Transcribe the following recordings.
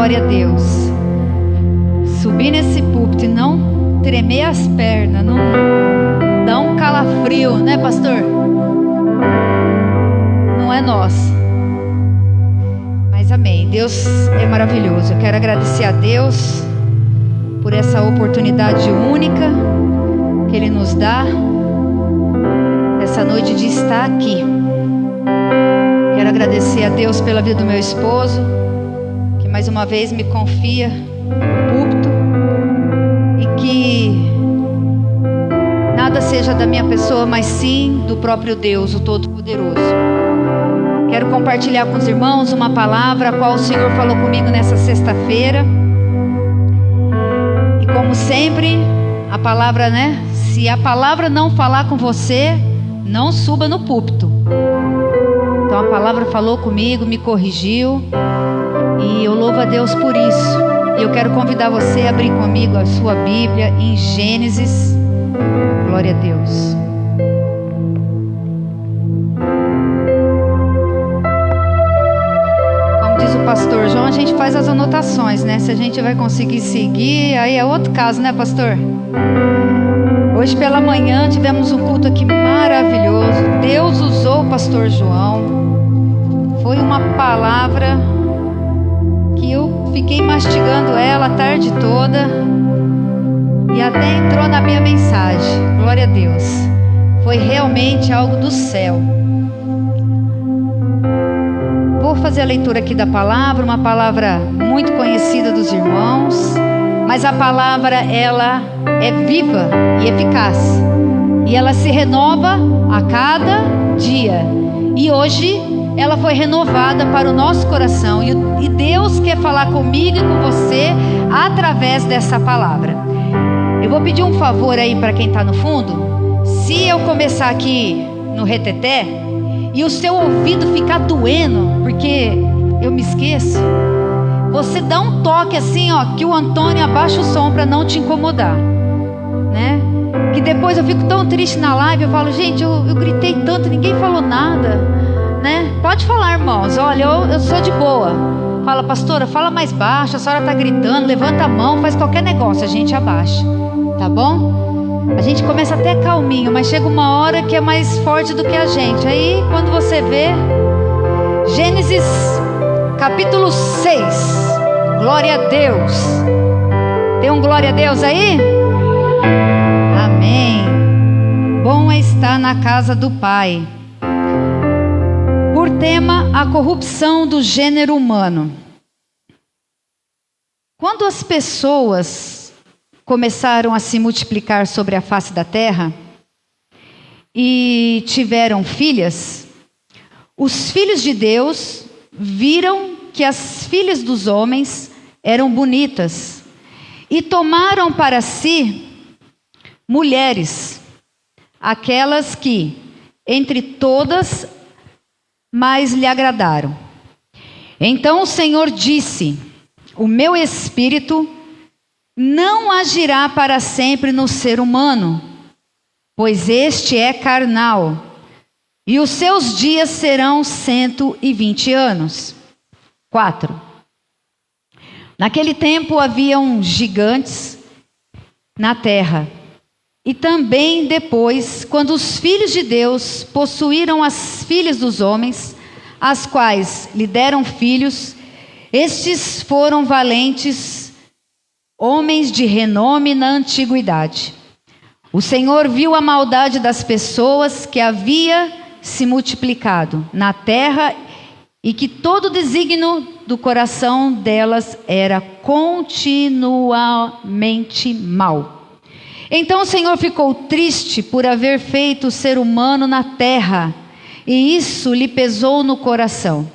Glória a Deus. Subir nesse púlpito e não tremer as pernas, não dar um calafrio, né, pastor? Não é nosso. Mas amém. Deus é maravilhoso. Eu quero agradecer a Deus por essa oportunidade única que Ele nos dá essa noite de estar aqui. Quero agradecer a Deus pela vida do meu esposo, que mais uma vez me confia o púlpito, e que nada seja da minha pessoa, mas sim do próprio Deus, o Todo-Poderoso. Quero compartilhar com os irmãos uma palavra a qual o Senhor falou comigo nessa sexta-feira. E como sempre, a palavra, né? Se a palavra não falar com você, não suba no púlpito. Então a palavra falou comigo, me corrigiu, e eu louvo a Deus por isso. E eu quero convidar você a abrir comigo a sua Bíblia em Gênesis. Glória a Deus. Como diz o pastor João, a gente faz as anotações, né? Se a gente vai conseguir seguir, aí é outro caso, né, pastor? Hoje pela manhã tivemos um culto aqui maravilhoso. Deus usou o pastor João. Foi uma palavra que eu fiquei mastigando ela a tarde toda, e até entrou na minha mensagem. Glória a Deus. Foi realmente algo do céu. Vou fazer a leitura aqui da palavra, uma palavra muito conhecida dos irmãos, mas a palavra, ela é viva e eficaz, e ela se renova a cada dia. E hoje ela foi renovada para o nosso coração, e Deus quer falar comigo e com você através dessa palavra. Eu vou pedir um favor aí para quem está no fundo. Se eu começar aqui no reteté e o seu ouvido ficar doendo, porque eu me esqueço, você dá um toque assim, ó, que o Antônio abaixa o som para não te incomodar, né? Que depois eu fico tão triste na live, eu falo, gente, eu gritei tanto, ninguém falou nada, né? Pode falar, irmãos, olha, eu sou de boa. Fala, pastora, fala mais baixo, a senhora está gritando, levanta a mão, faz qualquer negócio, a gente abaixa, tá bom? A gente começa até calminho, mas chega uma hora que é mais forte do que a gente. Aí, quando você vê, Gênesis capítulo 6, glória a Deus. Tem um glória a Deus aí? Amém. Bom é estar na casa do Pai. Por tema, a corrupção do gênero humano. Quando as pessoas começaram a se multiplicar sobre a face da terra e tiveram filhas, os filhos de Deus viram que as filhas dos homens eram bonitas e tomaram para si mulheres, aquelas que, entre todas, mais lhe agradaram. Então o Senhor disse: o meu espírito não agirá para sempre no ser humano, pois este é carnal, e os seus dias serão 120 anos. 4. Naquele tempo haviam gigantes na terra, e também depois, quando os filhos de Deus possuíram as filhas dos homens, as quais lhe deram filhos, estes foram valentes, homens de renome na antiguidade. O Senhor viu a maldade das pessoas que havia se multiplicado na terra, e que todo o desígnio do coração delas era continuamente mau. Então o Senhor ficou triste por haver feito o ser humano na terra, e isso lhe pesou no coração.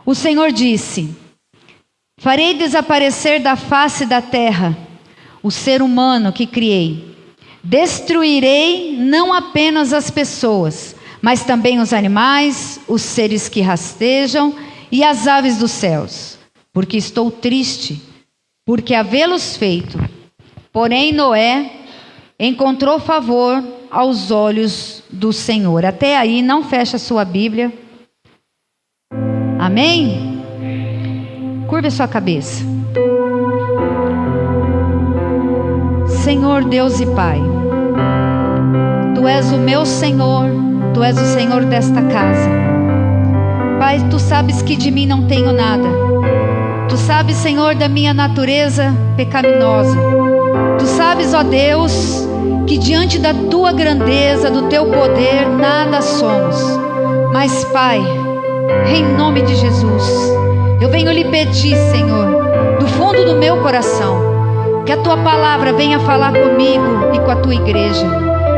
O Senhor disse: farei desaparecer da face da terra o ser humano que criei. Destruirei não apenas as pessoas, mas também os animais, os seres que rastejam e as aves dos céus, porque estou triste, porque havê-los feito. Porém Noé encontrou favor aos olhos do Senhor. Até aí, não fecha a sua Bíblia. Amém? Curve a sua cabeça. Senhor Deus e Pai, Tu és o meu Senhor, Tu és o Senhor desta casa. Pai, Tu sabes que de mim não tenho nada. Tu sabes, Senhor, da minha natureza pecaminosa. Tu sabes, ó Deus, que diante da Tua grandeza, do Teu poder, nada somos. Mas, Pai, em nome de Jesus, eu venho lhe pedir, Senhor, do fundo do meu coração, que a Tua palavra venha falar comigo e com a Tua igreja.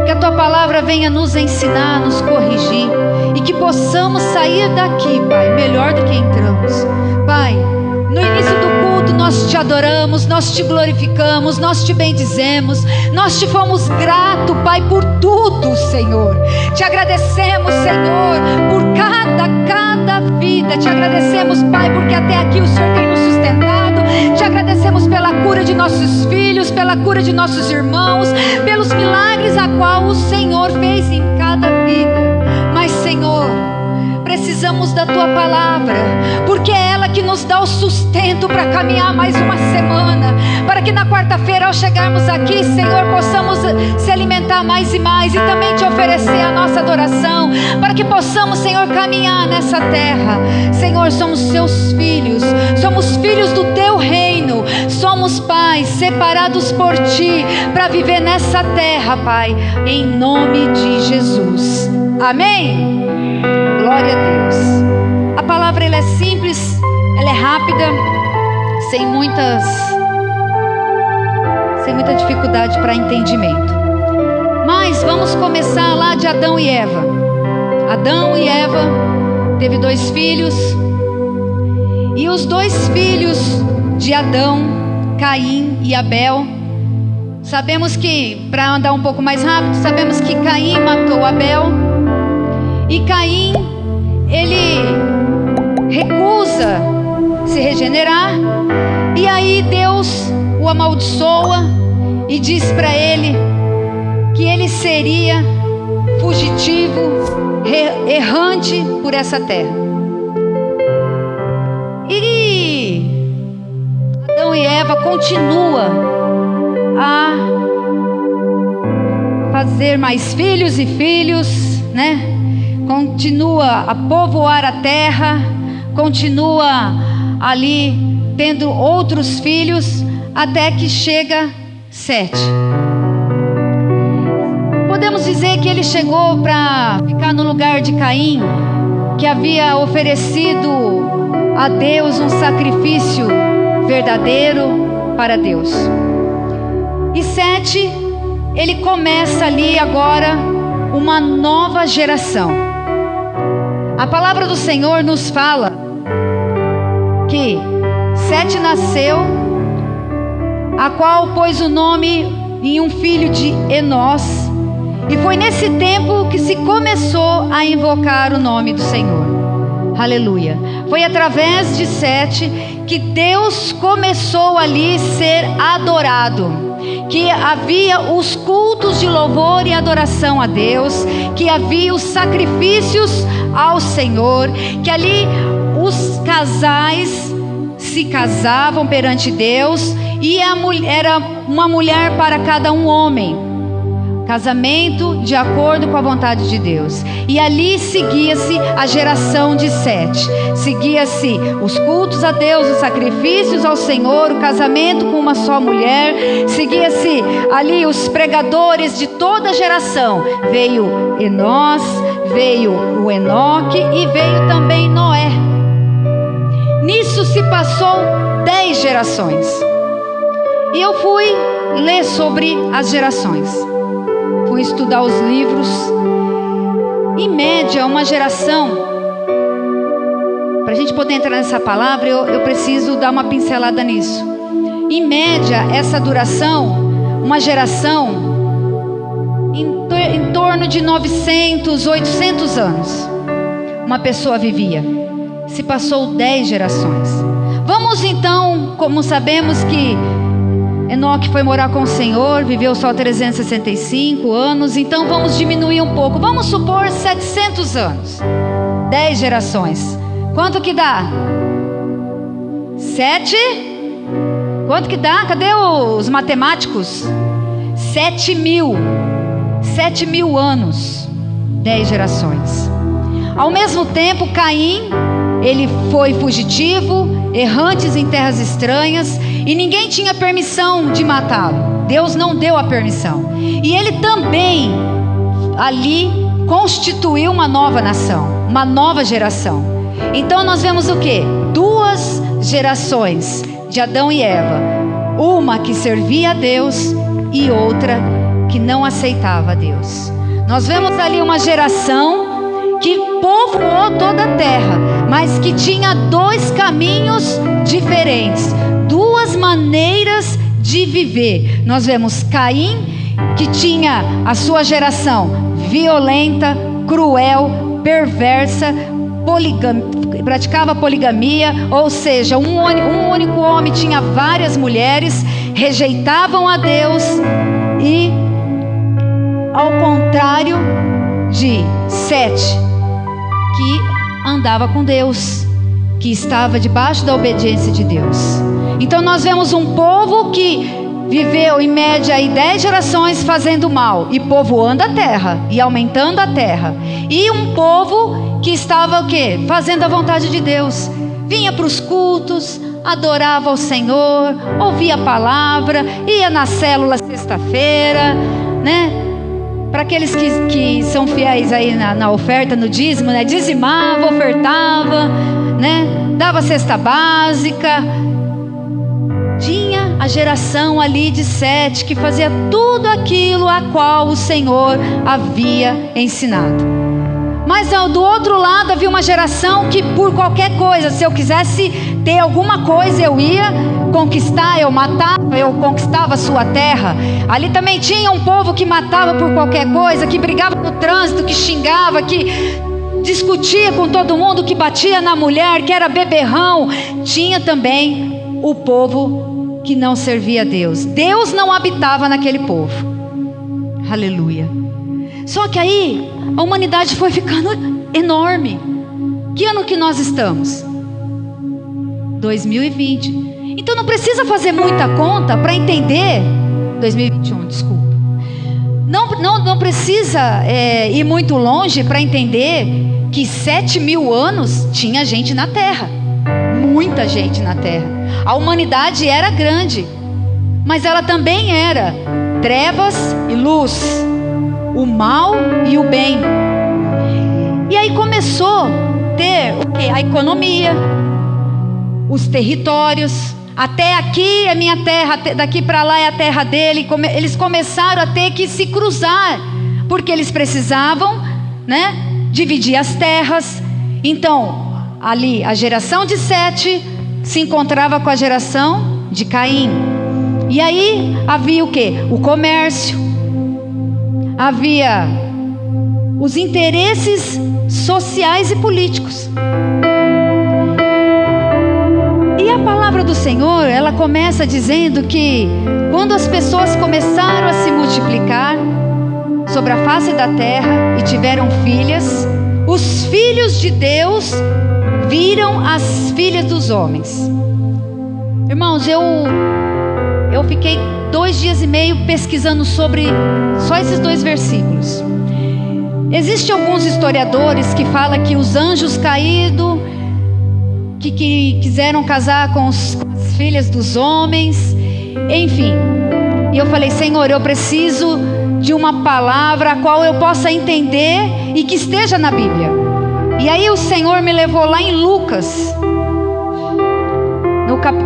Que a Tua palavra venha nos ensinar, nos corrigir, e que possamos sair daqui, Pai, melhor do que entramos. Pai, no início do culto nós Te adoramos, nós Te glorificamos, nós Te bendizemos, nós Te fomos gratos, Pai, por tudo, Senhor. Te agradecemos, Senhor, por cada vida. Te agradecemos, Pai, porque até aqui o Senhor tem nos sustentado. Te agradecemos pela cura de nossos filhos, pela cura de nossos irmãos, pelos milagres a qual o Senhor fez em cada vida. Mas, Senhor, precisamos da Tua palavra, porque é ela que nos dá o sustento para caminhar mais uma semana, para que na quarta-feira, ao chegarmos aqui, Senhor, possamos se alimentar mais e mais, e também Te oferecer a nossa adoração, para que possamos, Senhor, caminhar nessa terra. Senhor, somos Seus filhos, somos filhos do Teu reino, somos, Pai, separados por Ti, para viver nessa terra, Pai, em nome de Jesus. Amém? Glória a Deus. A palavra ela é simples, ela é rápida, sem muita dificuldade para entendimento. Mas vamos começar lá de Adão e Eva. Adão e Eva teve 2 filhos, e os 2 filhos de Adão, Caim e Abel. Sabemos que, para andar um pouco mais rápido, sabemos que Caim matou Abel. E Caim, ele recusa se regenerar. E aí Deus o amaldiçoa e diz para ele que ele seria fugitivo, errante por essa terra. E Adão e Eva continuam a fazer mais filhos e filhos, né? Continua a povoar a terra, continua ali tendo outros filhos, até que chega Sete. Podemos dizer que ele chegou para ficar no lugar de Caim, que havia oferecido a Deus um sacrifício verdadeiro para Deus. E Sete, ele começa ali agora uma nova geração. A palavra do Senhor nos fala que Sete nasceu, a qual pôs o nome em um filho de Enós, e foi nesse tempo que se começou a invocar o nome do Senhor. Aleluia. Foi através de Sete que Deus começou ali a ser adorado, que havia os cultos de louvor e adoração a Deus, que havia os sacrifícios ao Senhor, que ali os casais se casavam perante Deus, e era uma mulher para cada um homem, casamento de acordo com a vontade de Deus. E ali seguia-se a geração de Sete, seguia-se os cultos a Deus, os sacrifícios ao Senhor, o casamento com uma só mulher, seguia-se ali os pregadores de toda a geração. Veio Enós, veio o Enoque e veio também Noé. Nisso se passou 10 gerações. E eu fui ler sobre as gerações, fui estudar os livros. Em média, uma geração, para a gente poder entrar nessa palavra, eu preciso dar uma pincelada nisso. Em média, essa duração, uma geração em torno de 900, 800 anos, uma pessoa vivia. Se passou 10 gerações. Vamos então, como sabemos que Enoque foi morar com o Senhor, viveu só 365 anos, então vamos diminuir um pouco. Vamos supor 700 anos. 10 gerações. Quanto que dá? 7. Quanto que dá? Cadê os matemáticos? 7.000. 7.000 anos. 10 gerações. Ao mesmo tempo, Caim, ele foi fugitivo, errantes em terras estranhas, e ninguém tinha permissão de matá-lo. Deus não deu a permissão. E ele também ali constituiu uma nova nação, uma nova geração. Então nós vemos o quê? 2 gerações de Adão e Eva. Uma que servia a Deus e outra que não aceitava a Deus. Nós vemos ali uma geração que povoou toda a terra, mas que tinha 2 caminhos diferentes, 2 maneiras de viver. Nós vemos Caim, que tinha a sua geração violenta, cruel, perversa, praticava poligamia, ou seja, um único homem tinha várias mulheres, rejeitavam a Deus, e ao contrário de Sete, que andava com Deus, que estava debaixo da obediência de Deus. Então nós vemos um povo que viveu em média aí 10 gerações fazendo mal e povoando a terra e aumentando a terra, e um povo que estava o quê? Fazendo a vontade de Deus. Vinha para os cultos, adorava ao Senhor, ouvia a palavra, ia na célula sexta-feira, né? Para aqueles que são fiéis aí na oferta, no dízimo, né? Dizimava, ofertava, né? Dava cesta básica. Tinha a geração ali de Sete que fazia tudo aquilo a qual o Senhor havia ensinado. Mas do outro lado havia uma geração que por qualquer coisa, se eu quisesse ter alguma coisa, eu ia conquistar, eu matava, eu conquistava a sua terra. Ali também tinha um povo que matava por qualquer coisa, que brigava no trânsito, que xingava, que discutia com todo mundo, que batia na mulher, que era beberrão. Tinha também o povo que não servia a Deus. Deus não habitava naquele povo. Aleluia. Só que aí a humanidade foi ficando enorme. Que ano que nós estamos? 2020. Então não precisa fazer muita conta para entender. 2021, desculpa. Não precisa ir muito longe para entender que 7.000 anos tinha gente na Terra. Muita gente na Terra. A humanidade era grande, mas ela também era trevas e luz, o mal e o bem. E aí começou a ter o quê? A economia, os territórios. Até aqui é minha terra, daqui para lá é a terra dele. Eles começaram a ter que se cruzar, porque eles precisavam, né, dividir as terras. Então ali a geração de Sete se encontrava com a geração de Caim. E aí havia o quê? O comércio, havia os interesses sociais e políticos. E a palavra do Senhor, ela começa dizendo que quando as pessoas começaram a se multiplicar sobre a face da terra e tiveram filhas, os filhos de Deus viram as filhas dos homens. Irmãos, eu fiquei 2 dias e meio pesquisando sobre só esses 2 versículos. Existem alguns historiadores que falam que os anjos caídos que quiseram casar com as filhas dos homens, enfim. E eu falei: Senhor, eu preciso de uma palavra a qual eu possa entender e que esteja na Bíblia. E aí o Senhor me levou lá em Lucas.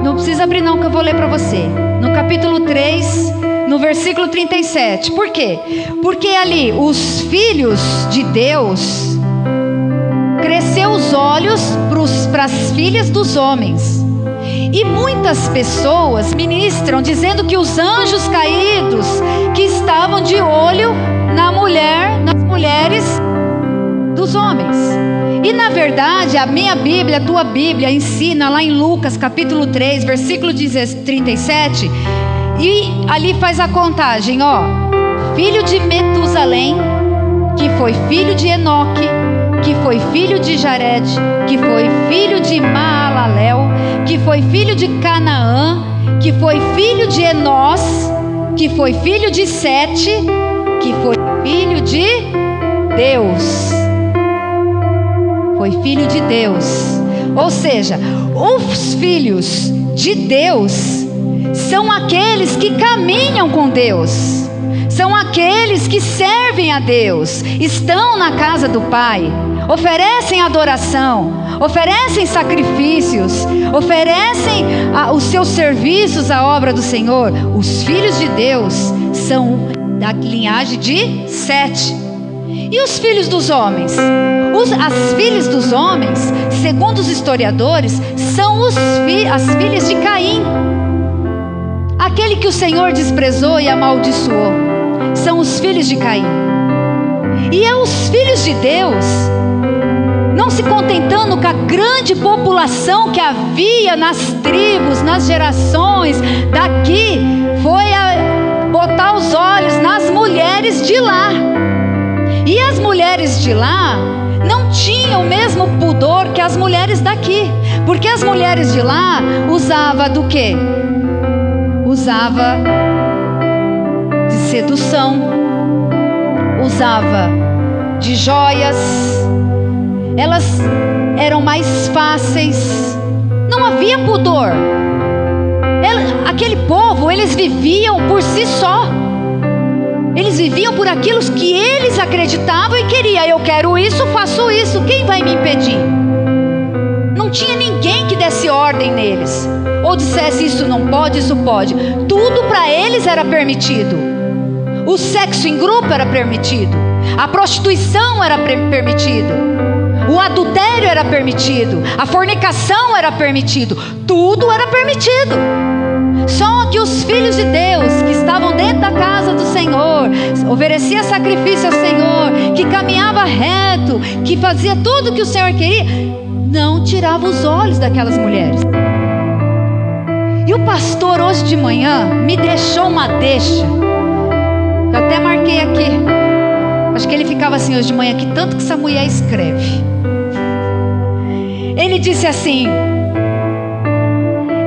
Não precisa abrir não, que eu vou ler para você. No capítulo 3, no versículo 37. Por quê? Porque ali os filhos de Deus cresceu os olhos para as filhas dos homens. E muitas pessoas ministram dizendo que os anjos caídos que estavam de olho nas mulheres dos homens. E na verdade a minha Bíblia, a tua Bíblia ensina lá em Lucas capítulo 3, versículo 37, e ali faz a contagem, ó: filho de Metusalém, que foi filho de Enoque, que foi filho de Jared, que foi filho de Maalalel, que foi filho de Canaã, que foi filho de Enós, que foi filho de Sete, que foi filho de Deus. Foi filho de Deus. Ou seja, os filhos de Deus são aqueles que caminham com Deus, são aqueles que servem a Deus, estão na casa do Pai, oferecem adoração, oferecem sacrifícios, oferecem os seus serviços à obra do Senhor. Os filhos de Deus são da linhagem de Sete. E os filhos dos homens? As filhas dos homens, segundo os historiadores, são as filhas de Caim, aquele que o Senhor desprezou e amaldiçoou. São os filhos de Caim. E os filhos de Deus, não se contentando com a grande população que havia nas tribos, nas gerações daqui, foi a botar os olhos nas mulheres de lá. E as mulheres de lá não tinham o mesmo pudor que as mulheres daqui, porque as mulheres de lá usavam do quê? Usava de sedução, usava de joias, elas eram mais fáceis, não havia pudor. Aquele povo, eles viviam por si só. Eles viviam por aquilo que eles acreditavam e queriam. Eu quero isso, faço isso. Quem vai me impedir? Não tinha ninguém que desse ordem neles, ou dissesse isso não pode, isso pode. Tudo para eles era permitido. O sexo em grupo era permitido. A prostituição era permitido. O adultério era permitido. A fornicação era permitido. Tudo era permitido. Só que os filhos de Deus, que estavam dentro da casa do Senhor, oferecia sacrifício ao Senhor, que caminhava reto, que fazia tudo o que o Senhor queria, não tirava os olhos daquelas mulheres. E o pastor hoje de manhã me deixou uma deixa. Eu até marquei aqui. Acho que ele ficava assim hoje de manhã, que tanto que essa mulher escreve. Ele disse assim: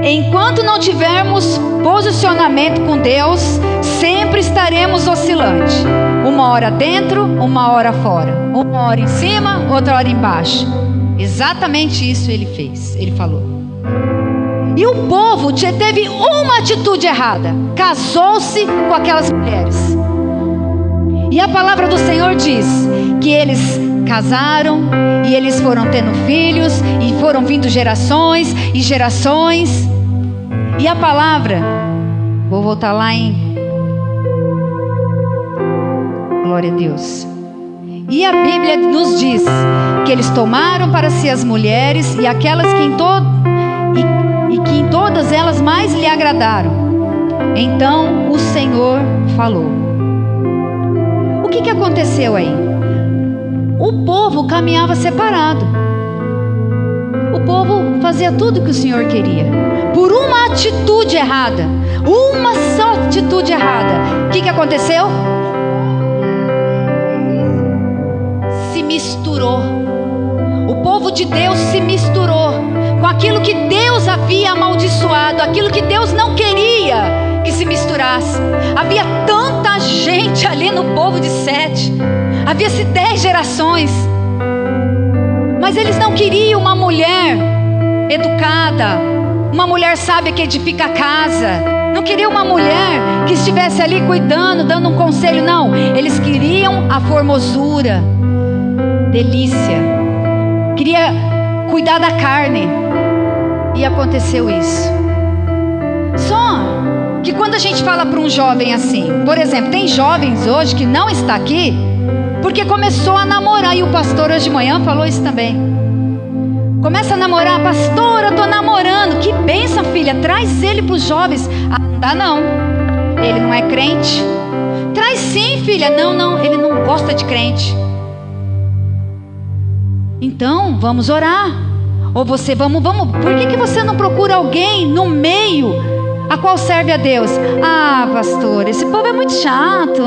enquanto não tivermos posicionamento com Deus, sempre estaremos oscilantes. Uma hora dentro, uma hora fora. Uma hora em cima, outra hora embaixo. Exatamente isso ele fez, ele falou. E o povo teve uma atitude errada. Casou-se com aquelas mulheres. E a palavra do Senhor diz que eles casaram, e eles foram tendo filhos, e foram vindo gerações e gerações. E a palavra, vou voltar lá em glória a Deus. E a Bíblia nos diz que eles tomaram para si as mulheres e aquelas que em todas elas mais lhe agradaram. Então o Senhor falou. O que aconteceu aí? O povo caminhava separado. O povo fazia tudo o que o Senhor queria. Por uma atitude errada. Uma só atitude errada. O que aconteceu? Se misturou. O povo de Deus se misturou com aquilo que Deus havia amaldiçoado, aquilo que Deus não queria que se misturasse. Havia tanta gente ali no povo de Sete. Havia-se 10 gerações. Mas eles não queriam uma mulher educada, uma mulher sábia que edifica a casa. Não queriam uma mulher que estivesse ali cuidando, dando um conselho. Não, eles queriam a formosura, delícia. Queria cuidar da carne. E aconteceu isso. Só que quando a gente fala para um jovem assim, por exemplo, tem jovens hoje que não está aqui porque começou a namorar, e o pastor hoje de manhã falou isso também. Começa a namorar, pastor, eu estou namorando. Que bênção, filha, traz ele para os jovens. Ah, não dá não, ele não é crente. Traz sim, filha. Não, ele não gosta de crente. Então, vamos orar. Ou você, vamos, por que você não procura alguém no meio a qual serve a Deus? Ah, pastor, esse povo é muito chato.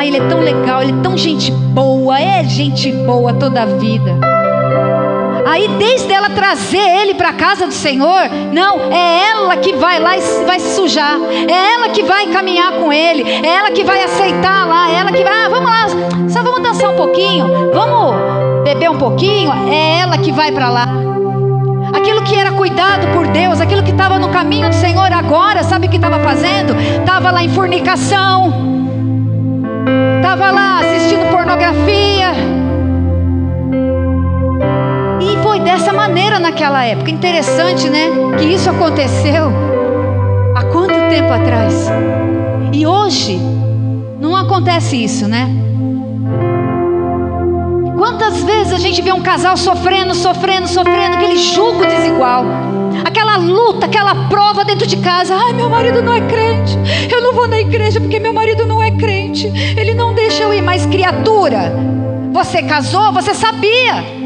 Ele é tão legal, ele é tão gente boa. É gente boa toda a vida. Aí desde ela trazer ele para a casa do Senhor, não, é ela que vai lá e vai se sujar, é ela que vai caminhar com ele, é ela que vai aceitar lá, é ela que vai, vamos lá, só vamos dançar um pouquinho, vamos beber um pouquinho, é ela que vai para lá. Aquilo que era cuidado por Deus, aquilo que estava no caminho do Senhor agora, sabe o que estava fazendo? Estava lá em fornicação, estava lá assistindo pornografia. E foi dessa maneira naquela época. Interessante, né? Que isso aconteceu há quanto tempo atrás? E hoje não acontece isso, né? Quantas vezes a gente vê um casal sofrendo, aquele jugo desigual, aquela luta, aquela prova dentro de casa. Ai, meu marido não é crente, eu não vou na igreja porque meu marido não é crente, ele não deixa eu ir. Mas criatura, você casou, você sabia.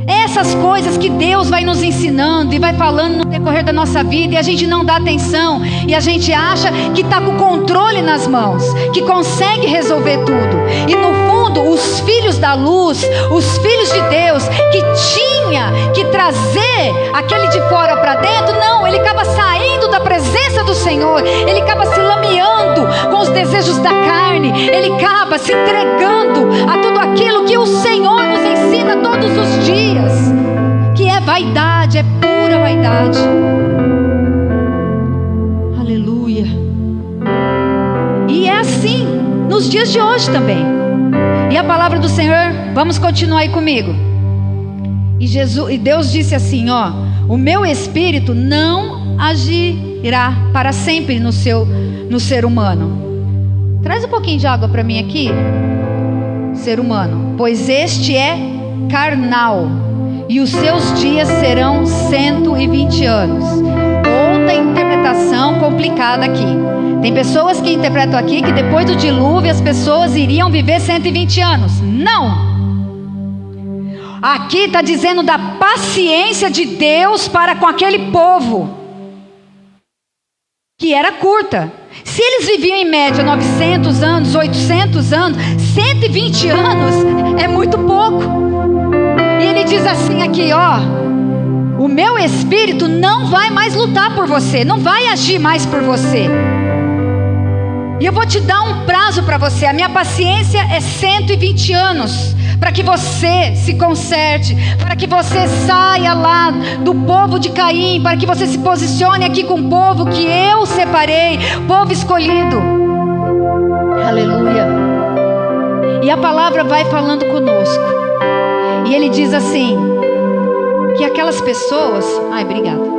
Essas coisas que Deus vai nos ensinando e vai falando no decorrer da nossa vida, e a gente não dá atenção, e a gente acha que está com o controle nas mãos, que consegue resolver tudo. E no fundo, os filhos da luz, os filhos de Deus, que tinha que trazer aquele de fora para dentro, não, ele acaba saindo da presença do Senhor, ele acaba se lameando com os desejos da carne, ele acaba se entregando a tudo aquilo que o Senhor nos ensina todos os dias, que é vaidade, é pura vaidade. Aleluia. E é assim nos dias de hoje também. E a palavra do Senhor, vamos continuar aí comigo. E Deus disse assim, ó: o meu espírito não agirá para sempre no ser humano. Traz um pouquinho de água para mim aqui. Ser humano, pois este é carnal, e os seus dias serão 120 anos. Outra interpretação complicada aqui. Tem pessoas que interpretam aqui que depois do dilúvio as pessoas iriam viver 120 anos. Não! Aqui está dizendo da paciência de Deus para com aquele povo, que era curta. Se eles viviam em média 900 anos, 800 anos, 120 anos é muito pouco. E ele diz assim aqui, ó: o meu espírito não vai mais lutar por você, não vai agir mais por você. E eu vou te dar um prazo para você. A minha paciência é 120 anos, para que você se conserte, para que você saia lá do povo de Caim, para que você se posicione aqui com o povo que eu separei, povo escolhido. Aleluia. E a palavra vai falando conosco, e ele diz assim, que aquelas pessoas, obrigada,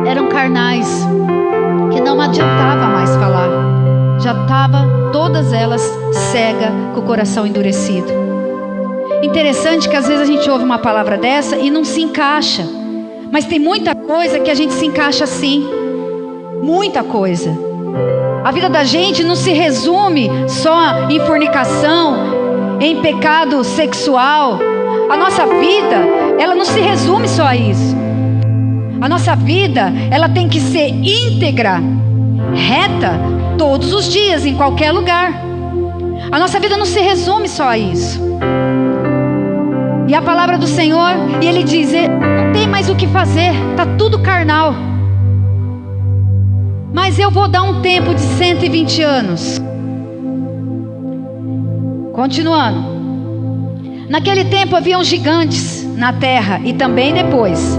eram carnais, que não adiantava mais falar, já estava todas elas cega, com o coração endurecido. Interessante que às vezes a gente ouve uma palavra dessa e não se encaixa, mas tem muita coisa que a gente se encaixa assim, muita coisa. A vida da gente não se resume só em fornicação, em pecado sexual. A nossa vida, ela não se resume só a isso. A nossa vida, ela tem que ser íntegra, reta, todos os dias, em qualquer lugar. A nossa vida não se resume só a isso. E a palavra do Senhor, e Ele diz, não tem mais o que fazer, está tudo carnal. Mas eu vou dar um tempo de 120 anos. Continuando. Naquele tempo haviam gigantes na terra, e também depois,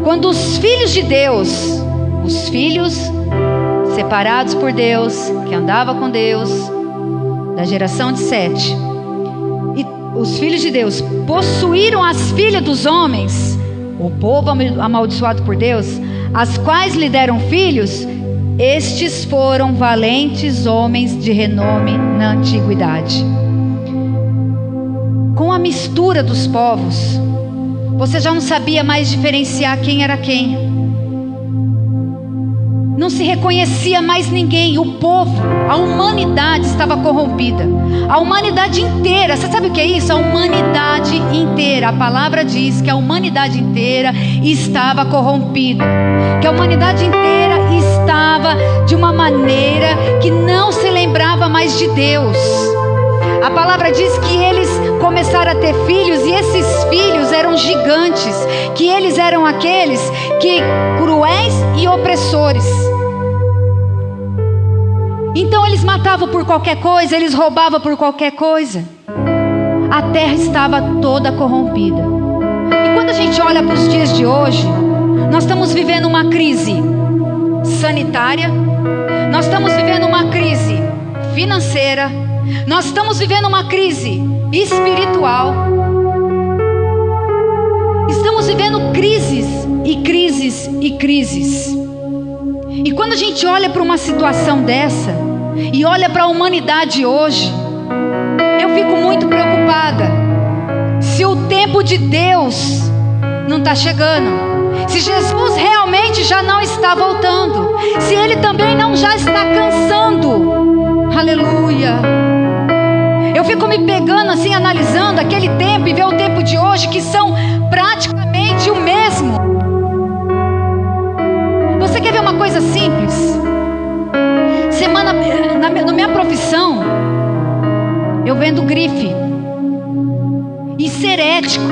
quando os filhos de Deus, os filhos separados por Deus, que andava com Deus, da geração de Sete, e os filhos de Deus possuíram as filhas dos homens, o povo amaldiçoado por Deus, as quais lhe deram filhos. Estes foram valentes homens de renome na antiguidade. Com a mistura dos povos, você já não sabia mais diferenciar quem era quem. Não se reconhecia mais ninguém. O povo, a humanidade estava corrompida. A humanidade inteira, você sabe o que é isso? A humanidade inteira. A palavra diz que a humanidade inteira estava corrompida, que a humanidade inteira estava de uma maneira que não se lembrava mais de Deus. A palavra diz que eles começaram a ter filhos, e esses filhos eram gigantes, que eles eram aqueles que cruéis e opressores. Então eles matavam por qualquer coisa, eles roubavam por qualquer coisa. A terra estava toda corrompida. E quando a gente olha para os dias de hoje, nós estamos vivendo uma crise sanitária, nós estamos vivendo uma crise financeira, nós estamos vivendo uma crise espiritual. Estamos vivendo crises e crises e crises. E quando a gente olha para uma situação dessa e olha para a humanidade hoje, eu fico muito preocupada. Se o tempo de Deus não está chegando, se Jesus realmente já não está voltando, se Ele também não já está cansando, aleluia. Eu fico me pegando assim, analisando aquele tempo e ver o tempo de hoje, que são praticamente o mesmo. Você quer ver uma coisa simples? Na minha profissão, eu vendo grife. E ser ético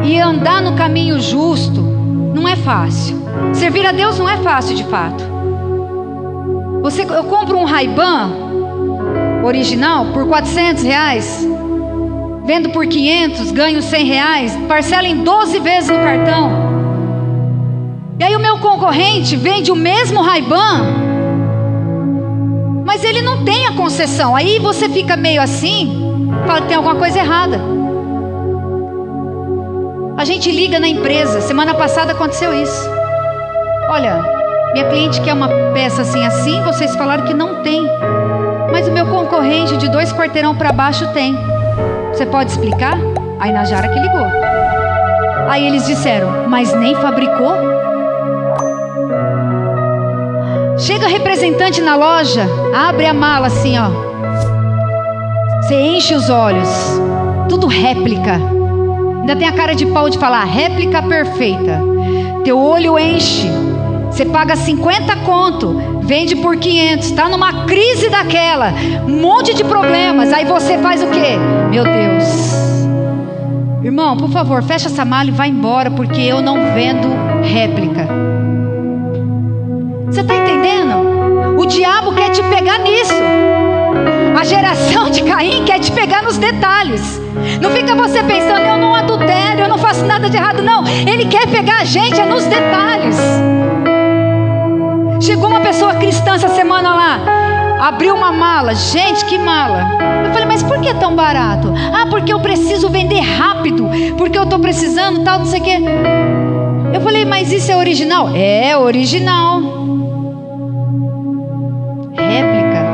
e andar no caminho justo não é fácil. Servir a Deus não é fácil de fato. Eu compro um Ray-Ban original por R$400, vendo por 500, ganho R$100, parcela em 12 vezes no cartão. E aí o meu concorrente vende o mesmo Ray-Ban, mas ele não tem a concessão. Aí você fica meio assim, fala que tem alguma coisa errada. A gente liga na empresa. Semana passada aconteceu isso. Olha, minha cliente quer uma peça assim, vocês falaram que não tem, mas o meu concorrente de 2 quarteirão para baixo tem. Você pode explicar? Aí na Jara que ligou. Aí eles disseram, mas nem fabricou? Chega representante na loja, abre a mala assim, ó. Você enche os olhos, tudo réplica. Ainda tem a cara de pau de falar, réplica perfeita. Teu olho enche. Você paga 50 conto, vende por 500. Está numa crise daquela, um monte de problemas. Aí você faz o quê? Meu Deus. Irmão, por favor, fecha essa mala e vai embora, porque eu não vendo réplica. Você está entendendo? O diabo quer te pegar nisso. A geração de Caim quer te pegar nos detalhes. Não fica você pensando, eu não adultero, eu não faço nada de errado. Não, ele quer pegar a gente nos detalhes. Chegou uma pessoa cristã essa semana lá, abriu uma mala. Gente, que mala. Eu falei, mas por que tão barato? Ah, porque eu preciso vender rápido, porque eu estou precisando, tal, não sei o quê. Eu falei, mas isso é original? É original. Réplica.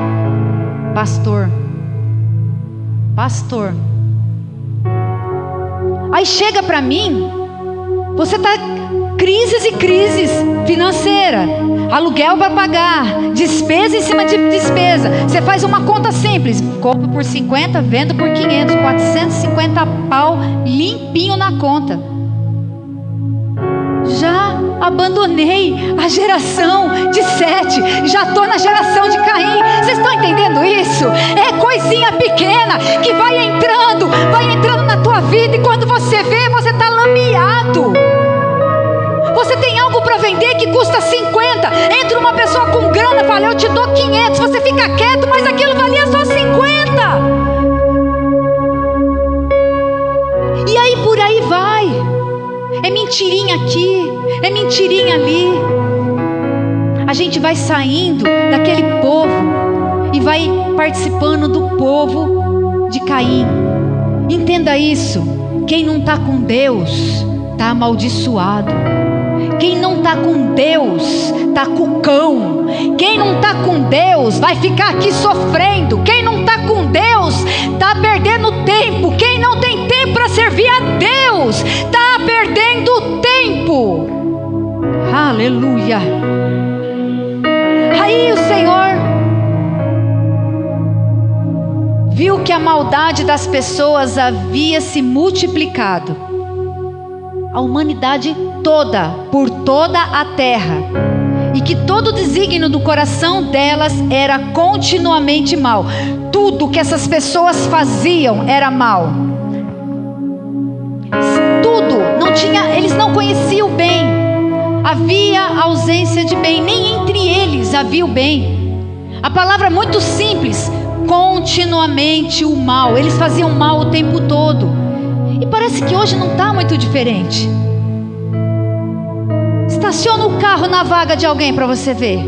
Pastor. Aí chega para mim, você tá crises e crises financeira, aluguel para pagar, despesa em cima de despesa. Você faz uma conta simples, compro por 50, vendo por 500, 450 pau limpinho na conta. Já abandonei a geração de Sete, já estou na geração de Caim. Vocês estão entendendo isso? É coisinha pequena que vai entrando na tua vida, e quando você vê, você está lameado. Você tem algo para vender que custa 50, entra uma pessoa com grana e fala, eu te dou 500, você fica quieto, mas aquilo valia só 50. E aí por aí vai. É mentirinha aqui, é mentirinha ali. A gente vai saindo daquele povo e vai participando do povo de Caim. Entenda isso. Quem não está com Deus está amaldiçoado. Quem não está com Deus está com o cão. Quem não está com Deus vai ficar aqui sofrendo. Quem não está com Deus está perdendo tempo. Quem não tem tempo para servir a Deus está perdendo tempo. Aleluia. Aí o Senhor viu que a maldade das pessoas havia se multiplicado. A humanidade toda, por toda a terra. e que todo desígnio do coração delas era continuamente mal. Tudo que essas pessoas faziam era mal. Tudo, eles não conheciam o bem. Havia ausência de bem, nem entre eles havia o bem. A palavra é muito simples: continuamente o mal. Eles faziam mal o tempo todo. E parece que hoje não está muito diferente. Estaciona o carro na vaga de alguém para você ver.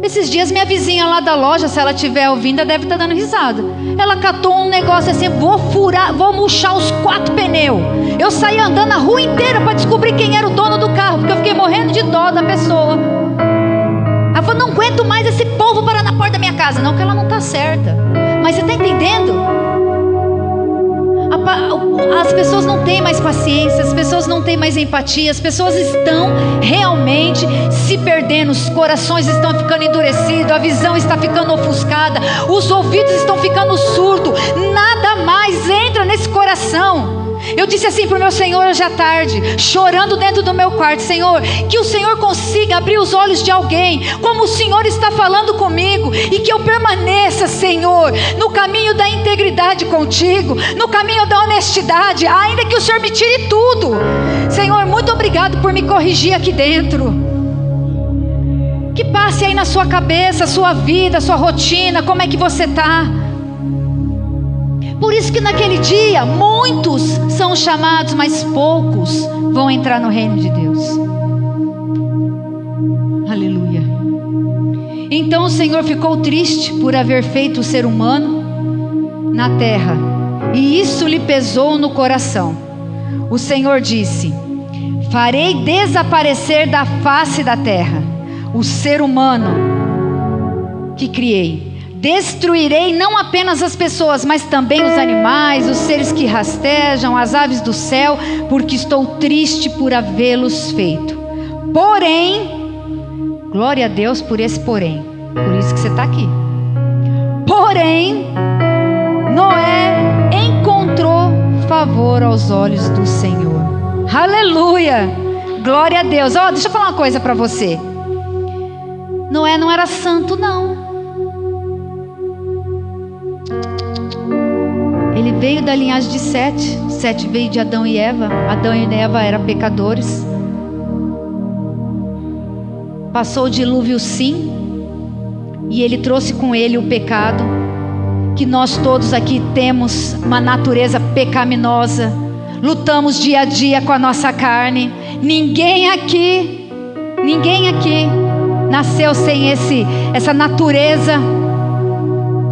Esses dias minha vizinha lá da loja, se ela estiver ouvindo, ela deve estar dando risada. Ela catou um negócio assim: vou murchar os 4 pneus. Eu saí andando a rua inteira para descobrir quem era o dono do carro, porque eu fiquei morrendo de dó da pessoa. Ela falou: não aguento mais esse povo parar na porta da minha casa. Não que ela não está certa, mas você está entendendo? As pessoas não têm mais paciência, as pessoas não têm mais empatia, as pessoas estão realmente se perdendo, os corações estão ficando endurecidos, a visão está ficando ofuscada, os ouvidos estão ficando surdos, nada mais entra nesse coração. Eu disse assim para o meu Senhor hoje à tarde, chorando dentro do meu quarto: Senhor, que o Senhor consiga abrir os olhos de alguém, como o Senhor está falando comigo, e que eu permaneça, Senhor, no caminho da integridade contigo, no caminho da honestidade, ainda que o Senhor me tire tudo. Senhor, muito obrigado por me corrigir aqui dentro. Que passe aí na sua cabeça, sua vida, sua rotina, como é que você está. Por isso que naquele dia muitos são chamados, mas poucos vão entrar no reino de Deus. Aleluia. Então o Senhor ficou triste por haver feito o ser humano na terra, e isso lhe pesou no coração. O Senhor disse: farei desaparecer da face da terra o ser humano que criei. Destruirei não apenas as pessoas, mas também os animais, os seres que rastejam, as aves do céu, porque estou triste por havê-los feito. Porém, glória a Deus por esse porém, por isso que você está aqui. Porém, Noé encontrou favor aos olhos do Senhor. Aleluia, glória a Deus. Deixa eu falar uma coisa para você. Noé não era santo, não. Ele veio da linhagem de Sete. Sete veio de Adão e Eva. Adão e Eva eram pecadores. Passou o dilúvio, sim, e ele trouxe com ele o pecado, que nós todos aqui temos uma natureza pecaminosa. Lutamos dia a dia com a nossa carne. Ninguém aqui nasceu sem essa natureza,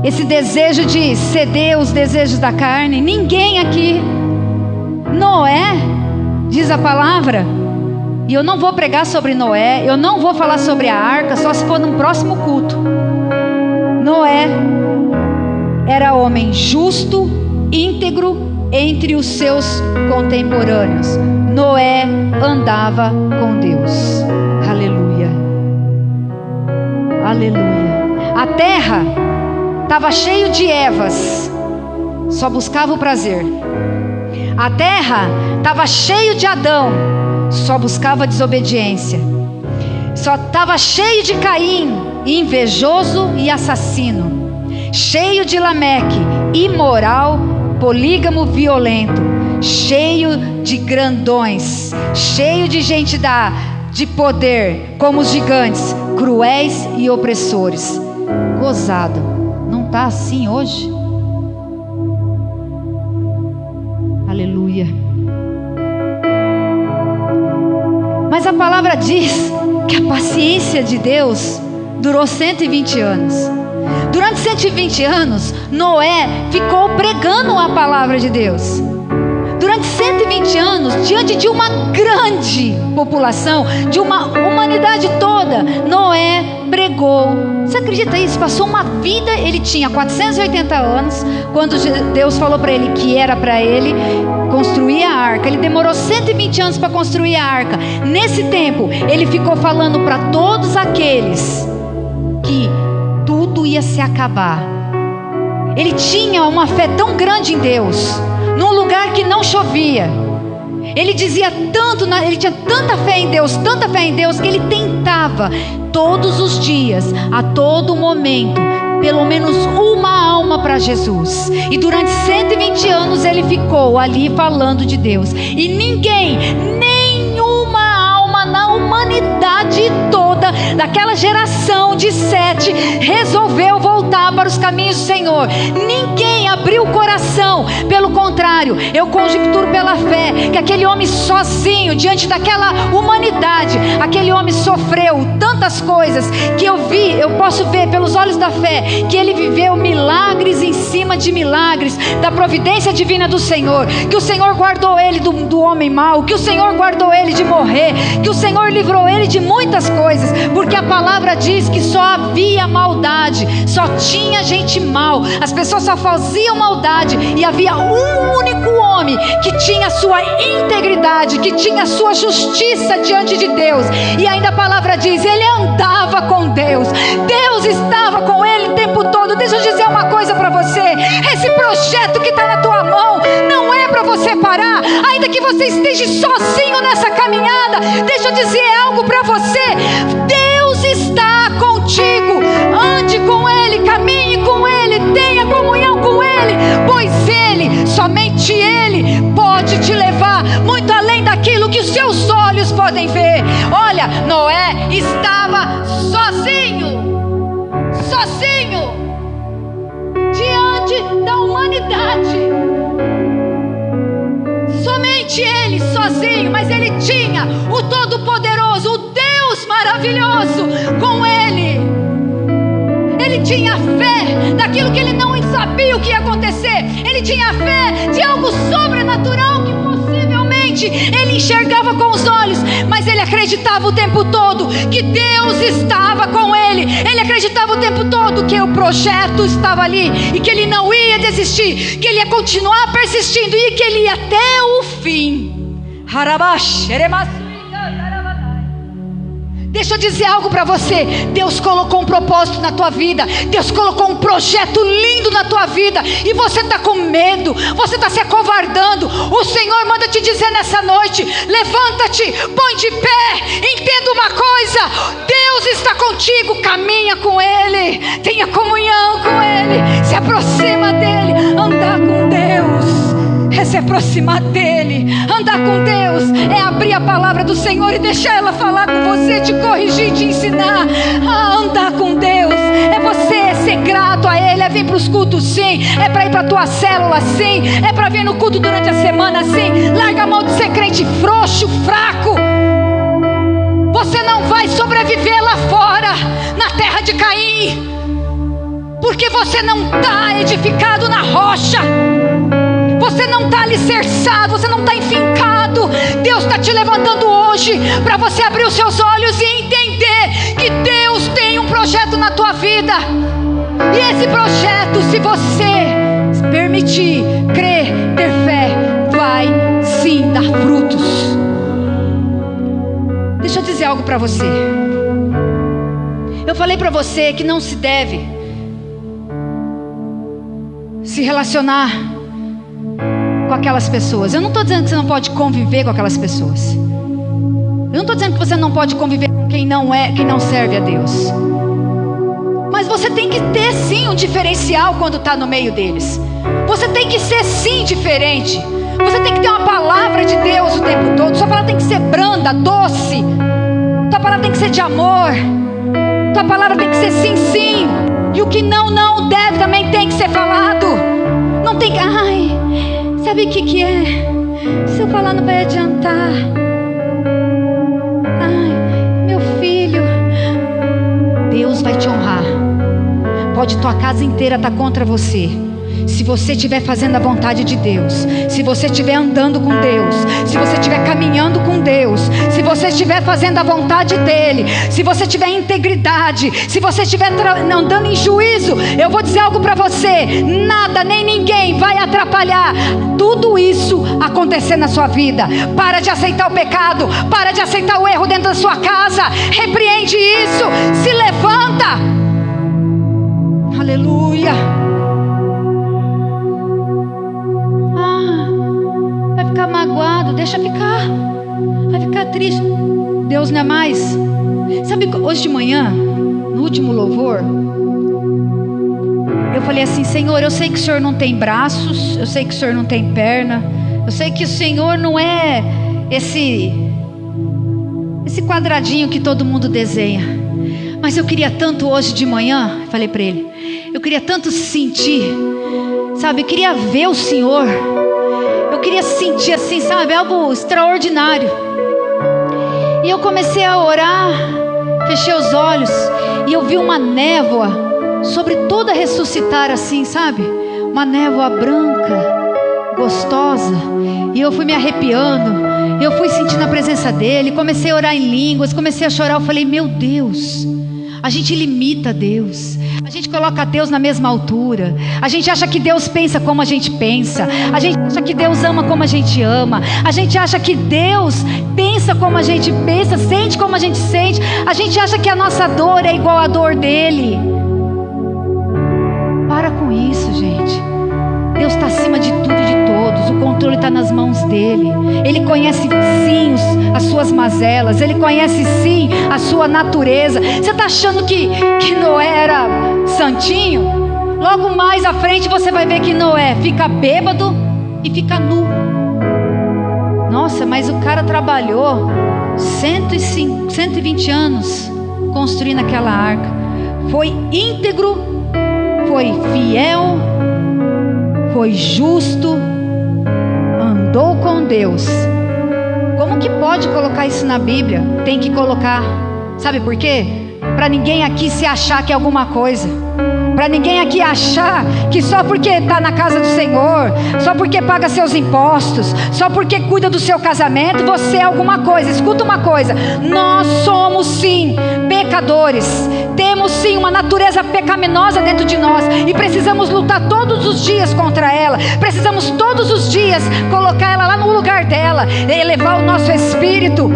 esse desejo de ceder os desejos da carne. Ninguém aqui. Noé, diz a palavra, e eu não vou pregar sobre Noé, eu não vou falar sobre a arca, só se for num próximo culto. Noé era homem justo, íntegro entre os seus contemporâneos. Noé andava com Deus. Aleluia, aleluia. A terra estava cheio de Evas, só buscava o prazer. A terra estava cheio de Adão, só buscava a desobediência. Só estava cheio de Caim, invejoso e assassino. Cheio de Lameque, imoral, polígamo, violento. Cheio de grandões, cheio de gente de poder, como os gigantes, cruéis e opressores. Gozado. Não está assim hoje? Aleluia. Mas a palavra diz que a paciência de Deus durou 120 anos. Durante 120 anos, Noé ficou pregando a palavra de Deus. Durante 120 anos, diante de uma grande população, de uma humanidade toda, Noé pregou. Você acredita nisso? Passou uma vida. Ele tinha 480 anos quando Deus falou para ele que era para ele construir a arca. Ele demorou 120 anos para construir a arca. Nesse tempo, ele ficou falando para todos aqueles que tudo ia se acabar. Ele tinha uma fé tão grande em Deus, num lugar que não chovia. Ele dizia tanto, ele tinha tanta fé em Deus, que ele tentava todos os dias, a todo momento, pelo menos uma alma para Jesus. E durante 120 anos ele ficou ali falando de Deus. E ninguém, nenhuma alma na humanidade toda, daquela geração de Sete, resolveu voltar para os caminhos do Senhor. Ninguém abriu o coração. Pelo contrário, eu conjecturo pela fé que aquele homem sozinho, diante daquela humanidade, aquele homem sofreu tantas coisas que eu posso ver pelos olhos da fé, que ele viveu milagres em cima de milagres, da providência divina do Senhor, que o Senhor guardou ele do homem mau, que o Senhor guardou ele de morrer, que o Senhor livrou ele de muitas coisas, porque a palavra diz que só havia maldade, só tinha gente mal, as pessoas só faziam maldade, e havia um único homem que tinha a sua integridade, que tinha a sua justiça diante de Deus. E ainda a palavra diz, ele andava com Deus, Deus estava com ele o tempo todo. Deixa eu dizer uma coisa para você, esse projeto que está na tua mão não é para você parar, ainda que você esteja sozinho nessa caminhada. Deixa eu dizer algo para você, Deus está contigo, ande com ele, caminhe com ele, tenha comunhão com ele, pois ele, somente ele pode te levar muito além daquilo que os seus olhos podem ver. Olha, Noé estava sozinho diante da humanidade, somente ele sozinho, mas ele tinha o Todo-Poderoso, o Deus maravilhoso com ele. Ele tinha fé daquilo que ele não sabia o que ia acontecer. Ele tinha fé de algo sobrenatural que possivelmente ele enxergava com os olhos, mas ele acreditava o tempo todo que Deus estava com ele. Ele acreditava o tempo todo que o projeto estava ali e que ele não ia desistir, que ele ia continuar persistindo e que ele ia até o fim. Deixa eu dizer algo para você, Deus colocou um propósito na tua vida, Deus colocou um projeto lindo na tua vida, e você está com medo, você está se acovardando. O Senhor manda te dizer nessa noite, levanta-te, põe de pé, entenda uma coisa, Deus está contigo, caminha com Ele, tenha comunhão com Ele, se aproxima dEle. Andar com Deus é se aproximar dEle. Andar com Deus é abrir a palavra do Senhor e deixar ela falar com você, te corrigir, te ensinar a andar com Deus. É você ser grato a Ele, é vir para os cultos sim, é para ir para a tua célula sim, é para vir no culto durante a semana sim. Larga a mão de ser crente frouxo, fraco. Você não vai sobreviver lá fora, na terra de Caim, porque você não está edificado na rocha, você não está alicerçado, você não está enfincado. Deus está te levantando hoje para você abrir os seus olhos e entender que Deus tem um projeto na tua vida. E esse projeto, se você permitir, crer, ter fé, vai sim dar frutos. Deixa eu dizer algo para você. Eu falei para você que não se deve se relacionar com aquelas pessoas. Eu não estou dizendo que você não pode conviver com aquelas pessoas. Eu não estou dizendo que você não pode conviver com quem não serve a Deus. Mas você tem que ter sim um diferencial quando está no meio deles. Você tem que ser sim diferente. Você tem que ter uma palavra de Deus o tempo todo. Sua palavra tem que ser branda, doce. Sua palavra tem que ser de amor. Sua palavra tem que ser sim, sim. E o que não deve também tem que ser falado. Não tem que... Ai, sabe o que é? Se eu falar não vai adiantar. Ai, meu filho, Deus vai te honrar. Pode tua casa inteira estar contra você. Se você estiver fazendo a vontade de Deus, se você estiver andando com Deus, se você estiver caminhando com Deus, se você estiver fazendo a vontade dEle, se você tiver integridade, se você estiver andando em juízo, eu vou dizer algo para você: nada nem ninguém vai atrapalhar tudo isso acontecer na sua vida. Para de aceitar o pecado, para de aceitar o erro dentro da sua casa, repreende isso, se levanta. Aleluia. Magoado, deixa ficar. Vai ficar triste. Deus não é mais. Sabe, hoje de manhã, no último louvor, eu falei assim: Senhor, eu sei que o Senhor não tem braços, eu sei que o Senhor não tem perna, eu sei que o Senhor não é esse quadradinho que todo mundo desenha, mas eu queria tanto hoje de manhã, falei para ele, eu queria tanto sentir, sabe, eu queria ver o Senhor, eu queria sentir assim, sabe, algo extraordinário. E eu comecei a orar, fechei os olhos e eu vi uma névoa sobre toda ressuscitar assim, sabe, uma névoa branca, gostosa, e eu fui me arrepiando, eu fui sentindo a presença dele, comecei a orar em línguas, comecei a chorar. Eu falei: meu Deus, a gente limita Deus, a gente coloca Deus na mesma altura, a gente acha que Deus pensa como a gente pensa, a gente acha que Deus ama como a gente ama, a gente acha que Deus pensa como a gente pensa, sente como a gente sente, a gente acha que a nossa dor é igual à dor dele. Para com isso, gente. Deus está acima de tudo e de todos. O controle está nas mãos dele. Ele conhece sim as suas mazelas. Ele conhece sim a sua natureza. Você está achando que Noé era santinho? Logo mais à frente você vai ver que Noé fica bêbado e fica nu. Nossa, mas o cara trabalhou 120 anos construindo aquela arca. Foi íntegro, foi fiel, foi justo, andou com Deus. Como que pode colocar isso na Bíblia? Tem que colocar. Sabe por quê? Para ninguém aqui se achar que é alguma coisa. Para ninguém aqui achar que só porque está na casa do Senhor, só porque paga seus impostos, só porque cuida do seu casamento, você é alguma coisa. Escuta uma coisa: nós somos sim pecadores, temos sim uma natureza pecaminosa dentro de nós e precisamos lutar todos os dias contra ela. Precisamos todos os dias colocar ela lá no lugar dela, elevar o nosso espírito,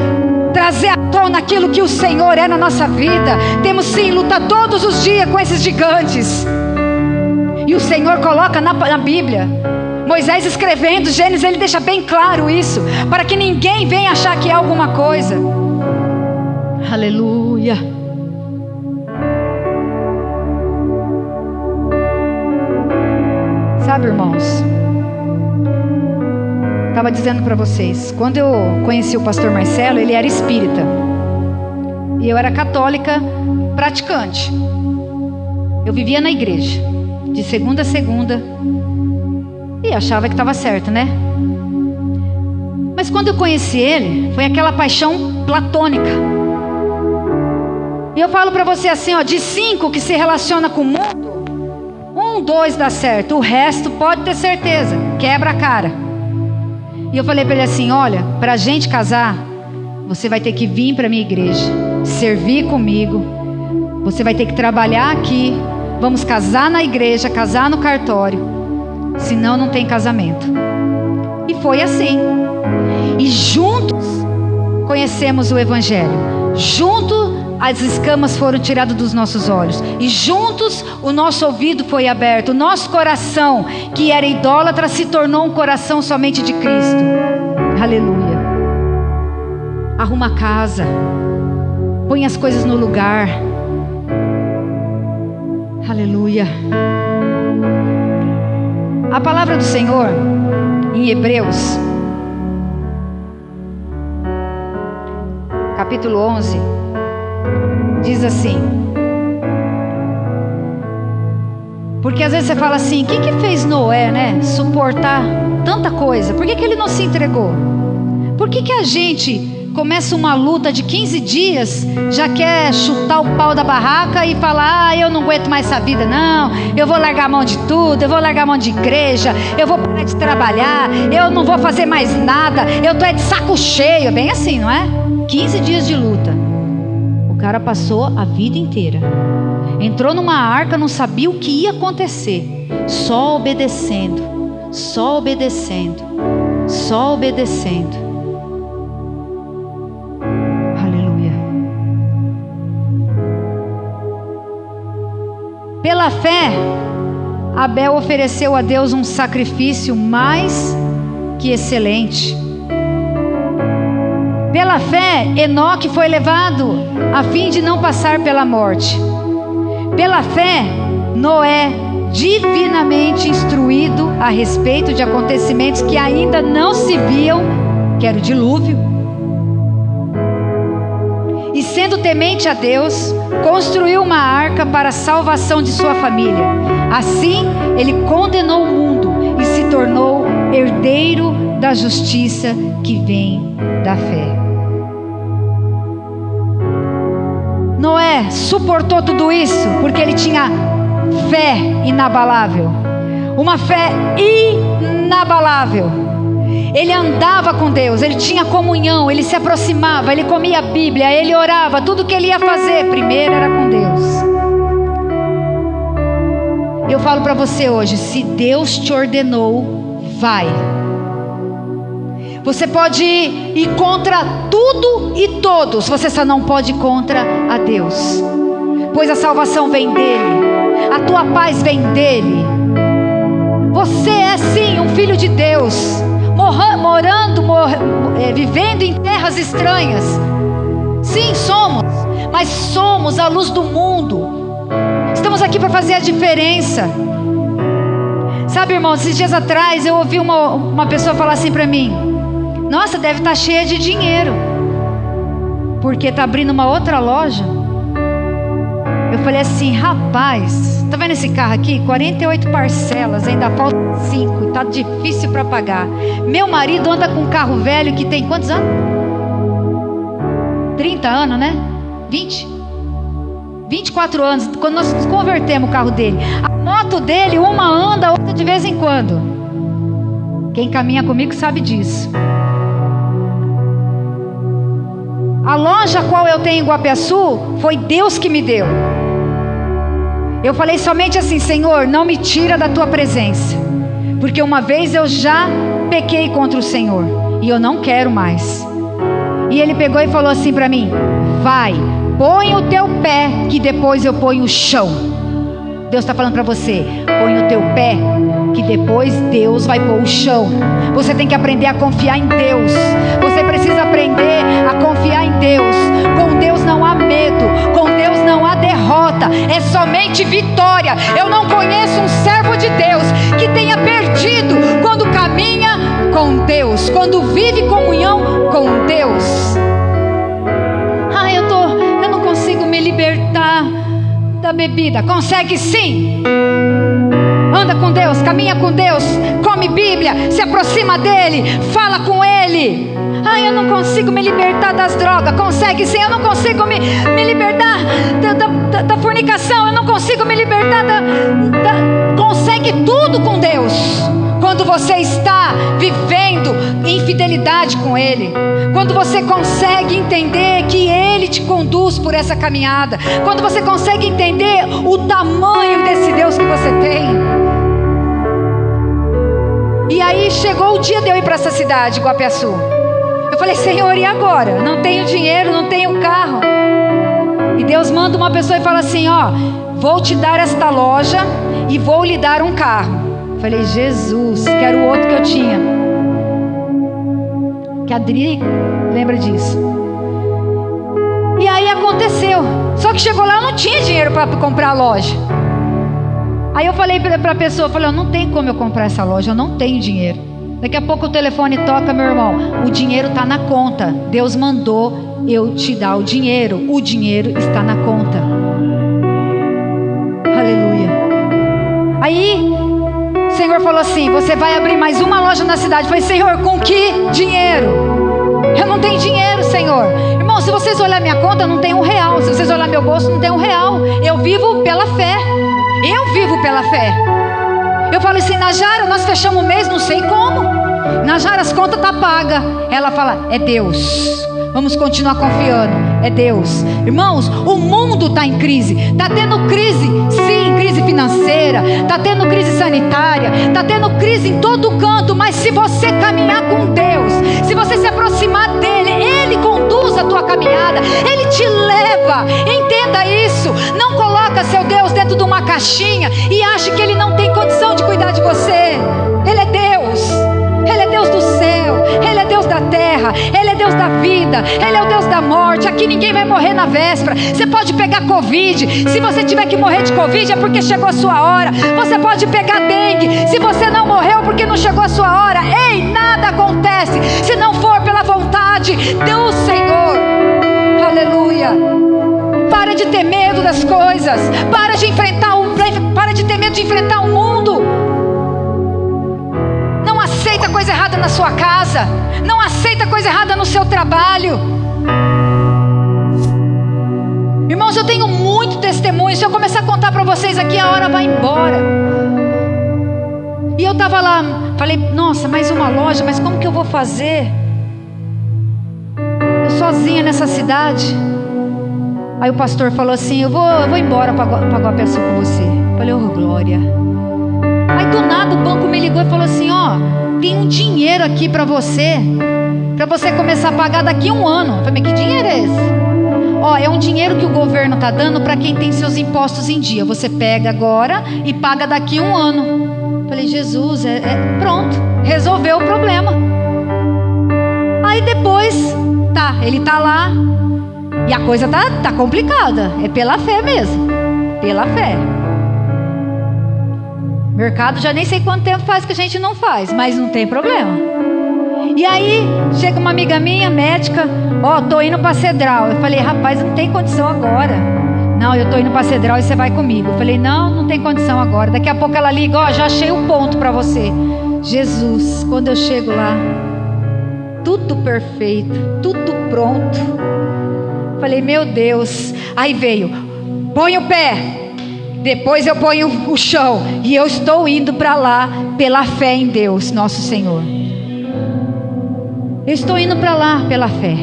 trazer à tona aquilo que o Senhor é na nossa vida. Temos sim lutar todos os dias com esses gigantes. E o Senhor coloca na Bíblia, Moisés escrevendo Gênesis, ele deixa bem claro isso, para que ninguém venha achar que é alguma coisa. Aleluia. Sabe, irmãos, estava dizendo para vocês, quando eu conheci o pastor Marcelo, ele era espírita e eu era católica praticante. Eu vivia na igreja de segunda a segunda e achava que estava certo, né? Mas quando eu conheci ele, foi aquela paixão platônica. E eu falo para você assim, ó, de 5 que se relaciona com o mundo, 1, 2 dá certo, o resto pode ter certeza, quebra a cara. E eu falei para ele assim: olha, para a gente casar, você vai ter que vir para a minha igreja, servir comigo, você vai ter que trabalhar aqui, vamos casar na igreja, casar no cartório, senão não tem casamento. E foi assim. E juntos conhecemos o Evangelho, juntos as escamas foram tiradas dos nossos olhos, e juntos o nosso ouvido foi aberto, o nosso coração, que era idólatra, se tornou um coração somente de Cristo. Aleluia. Arruma a casa, põe as coisas no lugar. Aleluia. A palavra do Senhor em Hebreus capítulo 11 diz assim, porque às vezes você fala assim: o que fez Noé, né, suportar tanta coisa? Por que ele não se entregou? Por que a gente começa uma luta de 15 dias, já quer chutar o pau da barraca e falar: ah, eu não aguento mais essa vida não, eu vou largar a mão de tudo, eu vou largar a mão de igreja, eu vou parar de trabalhar, eu não vou fazer mais nada, eu tô de saco cheio. Bem assim, não é? 15 dias de luta. O cara passou a vida inteira, entrou numa arca, não sabia o que ia acontecer, só obedecendo, só obedecendo, só obedecendo. Aleluia. Pela fé, Abel ofereceu a Deus um sacrifício mais que excelente, Pela fé, Enoque foi levado a fim de não passar pela morte. Pela fé, Noé, divinamente instruído a respeito de acontecimentos que ainda não se viam, que era o dilúvio, e sendo temente a Deus, construiu uma arca para a salvação de sua família. Assim, ele condenou o mundo e se tornou herdeiro da justiça que vem da fé. Noé suportou tudo isso porque ele tinha fé inabalável, uma fé inabalável. Ele andava com Deus, ele tinha comunhão, ele se aproximava, ele comia a Bíblia, ele orava. Tudo que ele ia fazer primeiro era com Deus. Eu falo para você hoje, se Deus te ordenou, vai. Você pode ir contra tudo e todos, você só não pode ir contra a Deus, pois a salvação vem dele, a tua paz vem dele. Você é sim um filho de Deus, vivendo em terras estranhas. Sim, somos, mas somos a luz do mundo. Estamos aqui para fazer a diferença. Sabe, irmão, esses dias atrás eu ouvi uma pessoa falar assim para mim: nossa, deve estar cheia de dinheiro, porque está abrindo uma outra loja. Eu falei assim: rapaz, tá vendo esse carro aqui? 48 parcelas, ainda falta 5, tá difícil para pagar. Meu marido anda com um carro velho que tem quantos anos? 30 anos, né? 20? 24 anos, quando nós convertemos o carro dele. A moto dele, uma anda, outra de vez em quando. Quem caminha comigo sabe disso. A loja a qual eu tenho em Guapiaçu, foi Deus que me deu. Eu falei somente assim: Senhor, não me tira da tua presença, porque uma vez eu já pequei contra o Senhor, e eu não quero mais. E ele pegou e falou assim para mim: vai, põe o teu pé, que depois eu ponho o chão. Deus está falando para você: põe o teu pé, que depois Deus vai pôr o chão. Você tem que aprender a confiar em Deus. Você precisa aprender a confiar em Deus. Com Deus não há medo, com Deus não há derrota, é somente vitória. Eu não conheço um servo de Deus que tenha perdido quando caminha com Deus, quando vive comunhão com Deus. Eu não consigo me libertar da bebida. Consegue sim. Anda com Deus, caminha com Deus, come Bíblia, se aproxima dele, fala com ele. Eu não consigo me libertar das drogas. Consegue sim. Eu não consigo me libertar da fornicação. Eu não consigo me libertar consegue tudo com Deus, quando você está vivendo em fidelidade com ele, quando você consegue entender que ele te conduz por essa caminhada, quando você consegue entender o tamanho desse Deus que você tem. E aí chegou o dia de eu ir para essa cidade, Guapiaçu. Eu falei: Senhor, e agora? Não tenho dinheiro, não tenho carro. E Deus manda uma pessoa e fala assim: vou te dar esta loja e vou lhe dar um carro. Eu falei: Jesus, que era o outro que eu tinha, que a Adri lembra disso. E aí aconteceu. Só que chegou lá, eu não tinha dinheiro para comprar a loja. Aí eu falei para a pessoa, não tem como eu comprar essa loja, eu não tenho dinheiro. Daqui a pouco o telefone toca: meu irmão, o dinheiro está na conta. Deus mandou eu te dar o dinheiro está na conta. Aleluia. Aí o Senhor falou assim: você vai abrir mais uma loja na cidade. Eu falei: Senhor, com que dinheiro? Eu não tenho dinheiro, Senhor. Irmão, se vocês olharem minha conta, não tem R$1. Se vocês olharem meu bolso, não tem R$1. Eu vivo pela fé. Eu vivo pela fé. Eu falo assim: Najara, nós fechamos o mês, não sei como. Najara, as contas estão pagas. Ela fala: é Deus. Vamos continuar confiando. É Deus. Irmãos, o mundo está em crise. Está tendo crise, sim, crise financeira. Está tendo crise sanitária. Está tendo crise em todo canto. Mas se você caminhar com Deus, se você se aproximar dEle, Ele conduz a tua caminhada. Ele te leva. Entenda isso. Não coloca seu Deus dentro de uma caixinha e ache que Ele não tem condição de cuidar de você. Ele é Deus. Ele é Deus do céu. Ele é Deus da terra, Ele é Deus da vida, Ele é o Deus da morte. Aqui ninguém vai morrer na véspera. Você pode pegar Covid, se você tiver que morrer de Covid é porque chegou a sua hora. Você pode pegar dengue, se você não morreu porque não chegou a sua hora. Ei, nada acontece se não for pela vontade do Senhor. Aleluia. Para de ter medo das coisas. Para de ter medo de enfrentar o mundo. Não aceita coisa errada na sua casa. Não aceita coisa errada no seu trabalho. Irmãos, eu tenho muito testemunho. Se eu começar a contar para vocês aqui, a hora vai embora. E eu estava lá, falei, nossa, mais uma loja, mas como que eu vou fazer? Eu sozinha nessa cidade. Aí o pastor falou assim, eu vou embora para Guapiaçu com você. Eu falei, oh glória. Aí do nada o banco me ligou e falou assim, ó, tem um dinheiro aqui para você começar a pagar daqui a um ano. Eu falei, mas que dinheiro é esse? Ó, é um dinheiro que o governo está dando para quem tem seus impostos em dia. Você pega agora e paga daqui a um ano. Eu falei, Jesus, pronto, resolveu o problema. Aí depois, ele tá lá. E a coisa tá complicada. É pela fé mesmo. Pela fé. Mercado já nem sei quanto tempo faz que a gente não faz, mas não tem problema. E aí chega uma amiga minha, médica, tô indo para Cedral. Eu falei, rapaz, não tem condição agora. Não, eu tô indo para Cedral e você vai comigo. Eu falei, não tem condição agora. Daqui a pouco ela liga, já achei o ponto para você. Jesus, quando eu chego lá, tudo perfeito, tudo pronto. Falei, meu Deus. Aí veio, põe o pé, depois eu ponho o chão. E eu estou indo para lá pela fé em Deus, nosso Senhor. Eu estou indo para lá pela fé.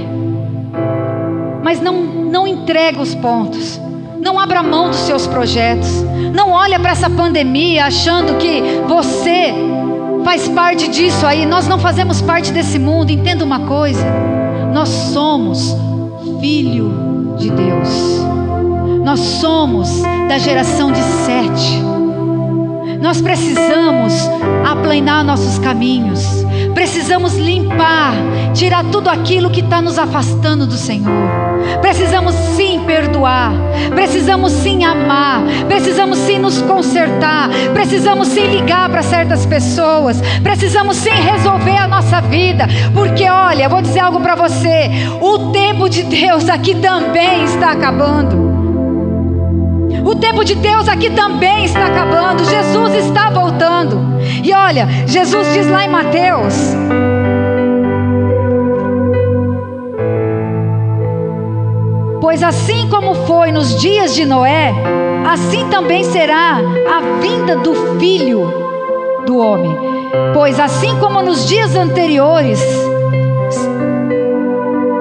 Mas não entrega os pontos. Não abra mão dos seus projetos. Não olha para essa pandemia achando que você faz parte disso aí. Nós não fazemos parte desse mundo. Entenda uma coisa, nós somos filho de Deus. Nós somos da geração de Sete. Nós precisamos aplanar nossos caminhos. Precisamos limpar, tirar tudo aquilo que está nos afastando do Senhor. Precisamos sim perdoar. Precisamos sim amar. Precisamos sim nos consertar. Precisamos sim ligar para certas pessoas. Precisamos sim resolver a nossa vida. Porque olha, eu vou dizer algo para você. O tempo de Deus aqui também está acabando. O tempo de Deus aqui também está acabando. Jesus está voltando. E olha, Jesus diz lá em Mateus: pois assim como foi nos dias de Noé, assim também será a vinda do Filho do Homem. Pois assim como nos dias anteriores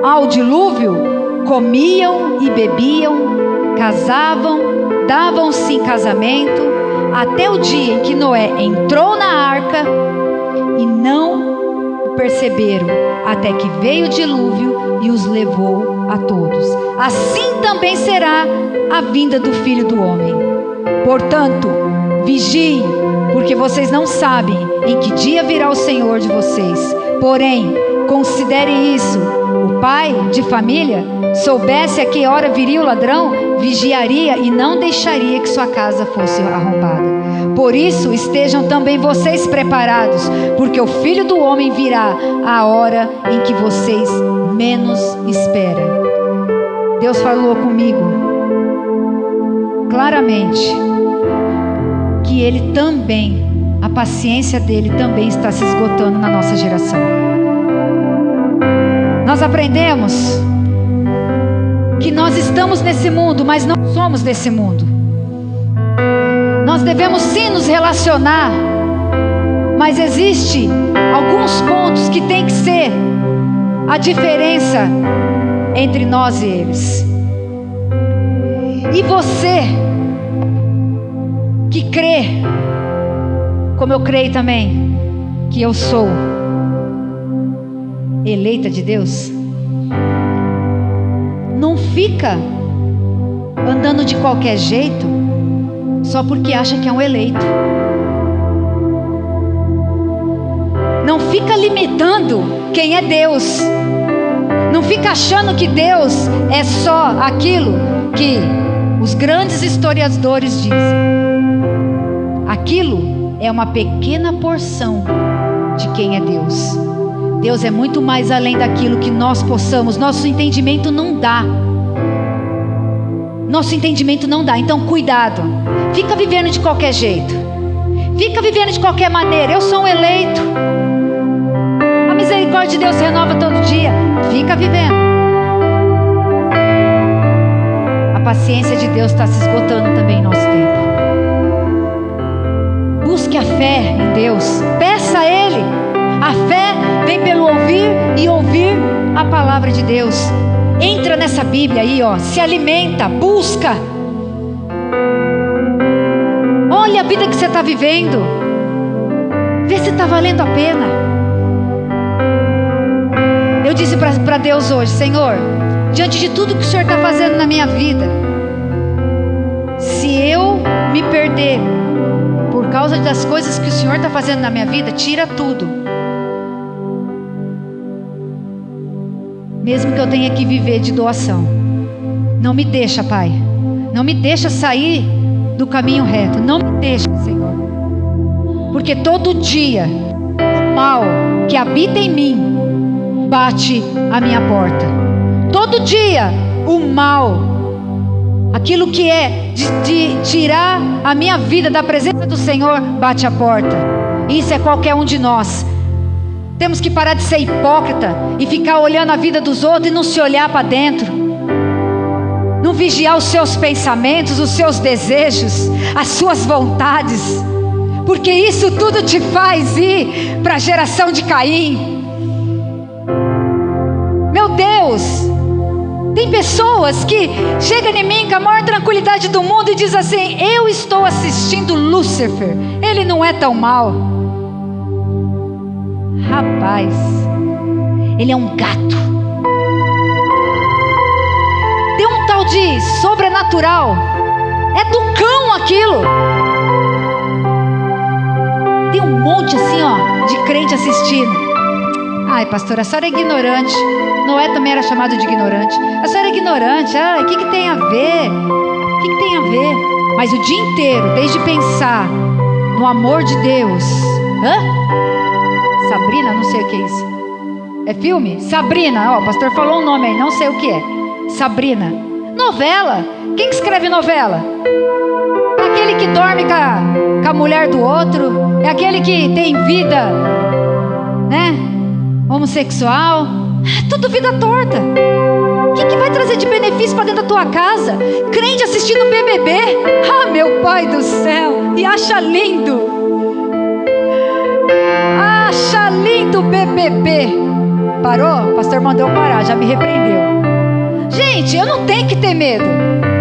ao dilúvio, comiam e bebiam, casavam, davam-se em casamento, até o dia em que Noé entrou na arca, e não o perceberam, até que veio o dilúvio e os levou a todos. Assim também será a vinda do Filho do Homem. Portanto, vigiem, porque vocês não sabem em que dia virá o Senhor de vocês. Porém, considere isso: o pai de família, soubesse a que hora viria o ladrão, vigiaria e não deixaria que sua casa fosse arrombada. Por isso estejam também vocês preparados, porque o Filho do Homem virá a hora em que vocês menos esperam. Deus falou comigo claramente que Ele também, a paciência dele também está se esgotando na nossa geração. Nós aprendemos que nós estamos nesse mundo, mas não somos desse mundo. Nós devemos sim nos relacionar, mas existe alguns pontos que tem que ser a diferença entre nós e eles. E você que crê, como eu creio também, que eu sou eleita de Deus, não fica andando de qualquer jeito só porque acha que é um eleito. Não fica limitando quem é Deus. Não fica achando que Deus é só aquilo que os grandes historiadores dizem. Aquilo é uma pequena porção de quem é Deus. Deus é muito mais além daquilo que nós possamos. Nosso entendimento não dá. Nosso entendimento não dá. Então cuidado. Fica vivendo de qualquer jeito. Fica vivendo de qualquer maneira. Eu sou um eleito. A misericórdia de Deus se renova todo dia. Fica vivendo. A paciência de Deus está se esgotando também em nosso tempo. Busque a fé em Deus. Peça a Ele. A fé vem pelo ouvir e ouvir a palavra de Deus. Entra nessa Bíblia aí, ó. Se alimenta, busca. Olha a vida que você está vivendo. Vê se está valendo a pena. Eu disse para Deus hoje: Senhor, diante de tudo que o Senhor está fazendo na minha vida, se eu me perder por causa das coisas que o Senhor está fazendo na minha vida, tira tudo. Mesmo que eu tenha que viver de doação. Não me deixa, Pai. Não me deixa sair do caminho reto. Não me deixa, Senhor. Porque todo dia o mal que habita em mim bate à minha porta. Todo dia o mal, aquilo que é de tirar a minha vida da presença do Senhor, bate à porta. Isso é qualquer um de nós. Temos que parar de ser hipócrita e ficar olhando a vida dos outros e não se olhar para dentro. Não vigiar os seus pensamentos, os seus desejos, as suas vontades. Porque isso tudo te faz ir para a geração de Caim. Meu Deus! Tem pessoas que chegam em mim com a maior tranquilidade do mundo e dizem assim: eu estou assistindo Lúcifer, ele não é tão mal. Rapaz, ele é um gato. Tem um tal de sobrenatural. É do cão aquilo. Tem um monte assim, ó, de crente assistindo. Ai, pastora, a senhora é ignorante. Noé também era chamado de ignorante. A senhora é ignorante. O que tem a ver? O que tem a ver? Mas o dia inteiro, desde pensar no amor de Deus. Sabrina, não sei o que é isso. É filme? Sabrina, ó, o pastor falou um nome aí, não sei o que é. Sabrina. Novela. Quem que escreve novela? É aquele que dorme com a mulher do outro. É aquele que tem vida, né, homossexual. Tudo vida torta. O que vai trazer de benefício para dentro da tua casa? Crente assistindo BBB. Ah, meu pai do céu. E acha lindo. Acha lindo BBB. Parou? O pastor mandou parar, já me repreendeu. Gente, eu não tenho que ter medo.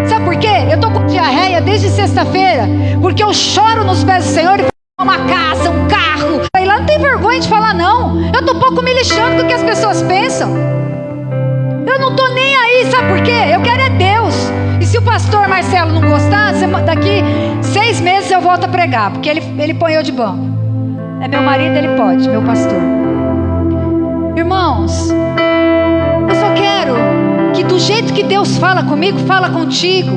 Sabe por quê? Eu tô com diarreia desde sexta-feira, porque eu choro nos pés do Senhor e falo: uma casa, um carro. Aí lá não tem vergonha de falar não. Eu tô pouco me lixando com o que as pessoas pensam. Eu não tô nem aí, sabe por quê? Eu quero é Deus. E se o pastor Marcelo não gostar, daqui 6 meses eu volto a pregar, porque ele põe eu de banco. É meu marido, ele pode, meu pastor. Irmãos, eu só quero que do jeito que Deus fala comigo, fala contigo,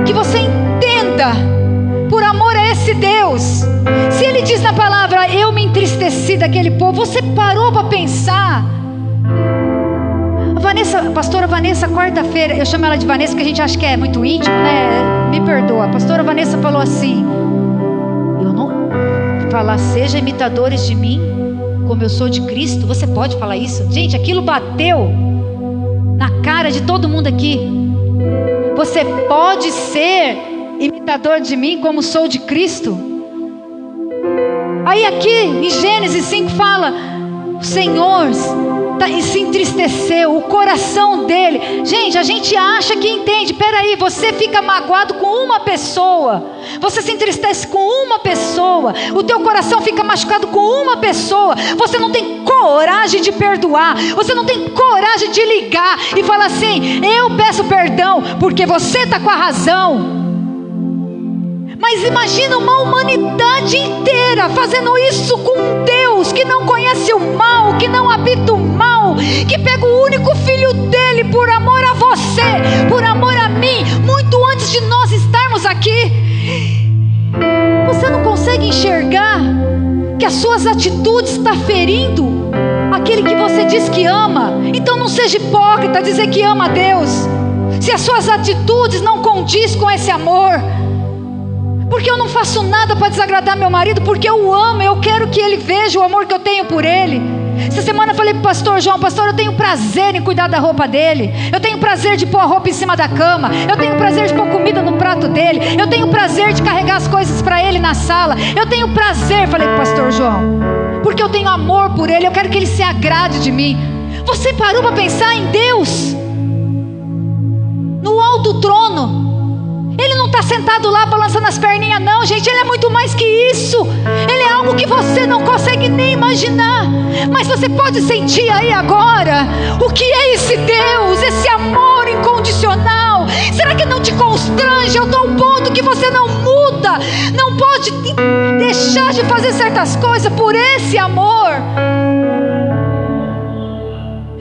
que você entenda, por amor a esse Deus. Se Ele diz na palavra: eu me entristeci daquele povo, você parou para pensar? A pastora Vanessa, quarta-feira, eu chamo ela de Vanessa, que a gente acha que é muito íntimo, né? Me perdoa. A pastora Vanessa falou assim: eu não falar, seja imitadores de mim, como eu sou de Cristo. Você pode falar isso? Gente, aquilo bateu na cara de todo mundo aqui. Você pode ser imitador de mim, como sou de Cristo? Aí aqui em Gênesis 5 fala: o Senhor se entristeceu, o coração dele. Gente, a gente acha que entende. Peraí, você fica magoado com uma pessoa, você se entristece com uma pessoa, o teu coração fica machucado com uma pessoa, você não tem coragem de perdoar, você não tem coragem de ligar e falar assim: eu peço perdão, porque você está com a razão. Mas imagina uma humanidade inteira fazendo isso com um Deus que não conhece o mal, que não habita o mal, que pega o único filho dele por amor a você, por amor a mim, muito antes de nós estarmos aqui. Você não consegue enxergar que as suas atitudes estão ferindo aquele que você diz que ama? Então não seja hipócrita dizer que ama a Deus, se as suas atitudes não condiz com esse amor. Porque eu não faço nada para desagradar meu marido, porque eu o amo, eu quero que ele veja o amor que eu tenho por ele. Essa semana eu falei para o pastor João: pastor, eu tenho prazer em cuidar da roupa dele, eu tenho prazer de pôr a roupa em cima da cama, eu tenho prazer de pôr comida no prato dele, eu tenho prazer de carregar as coisas para ele na sala, eu tenho prazer, falei para o pastor João, porque eu tenho amor por ele, eu quero que ele se agrade de mim. Você parou para pensar em Deus? No alto trono, Ele não está sentado lá balançando as perninhas, não, gente. Ele é muito mais que isso. Ele é algo que você não consegue nem imaginar. Mas você pode sentir aí agora o que é esse Deus, esse amor incondicional. Será que não te constrange ao tal ponto que você não muda, não pode deixar de fazer certas coisas por esse amor?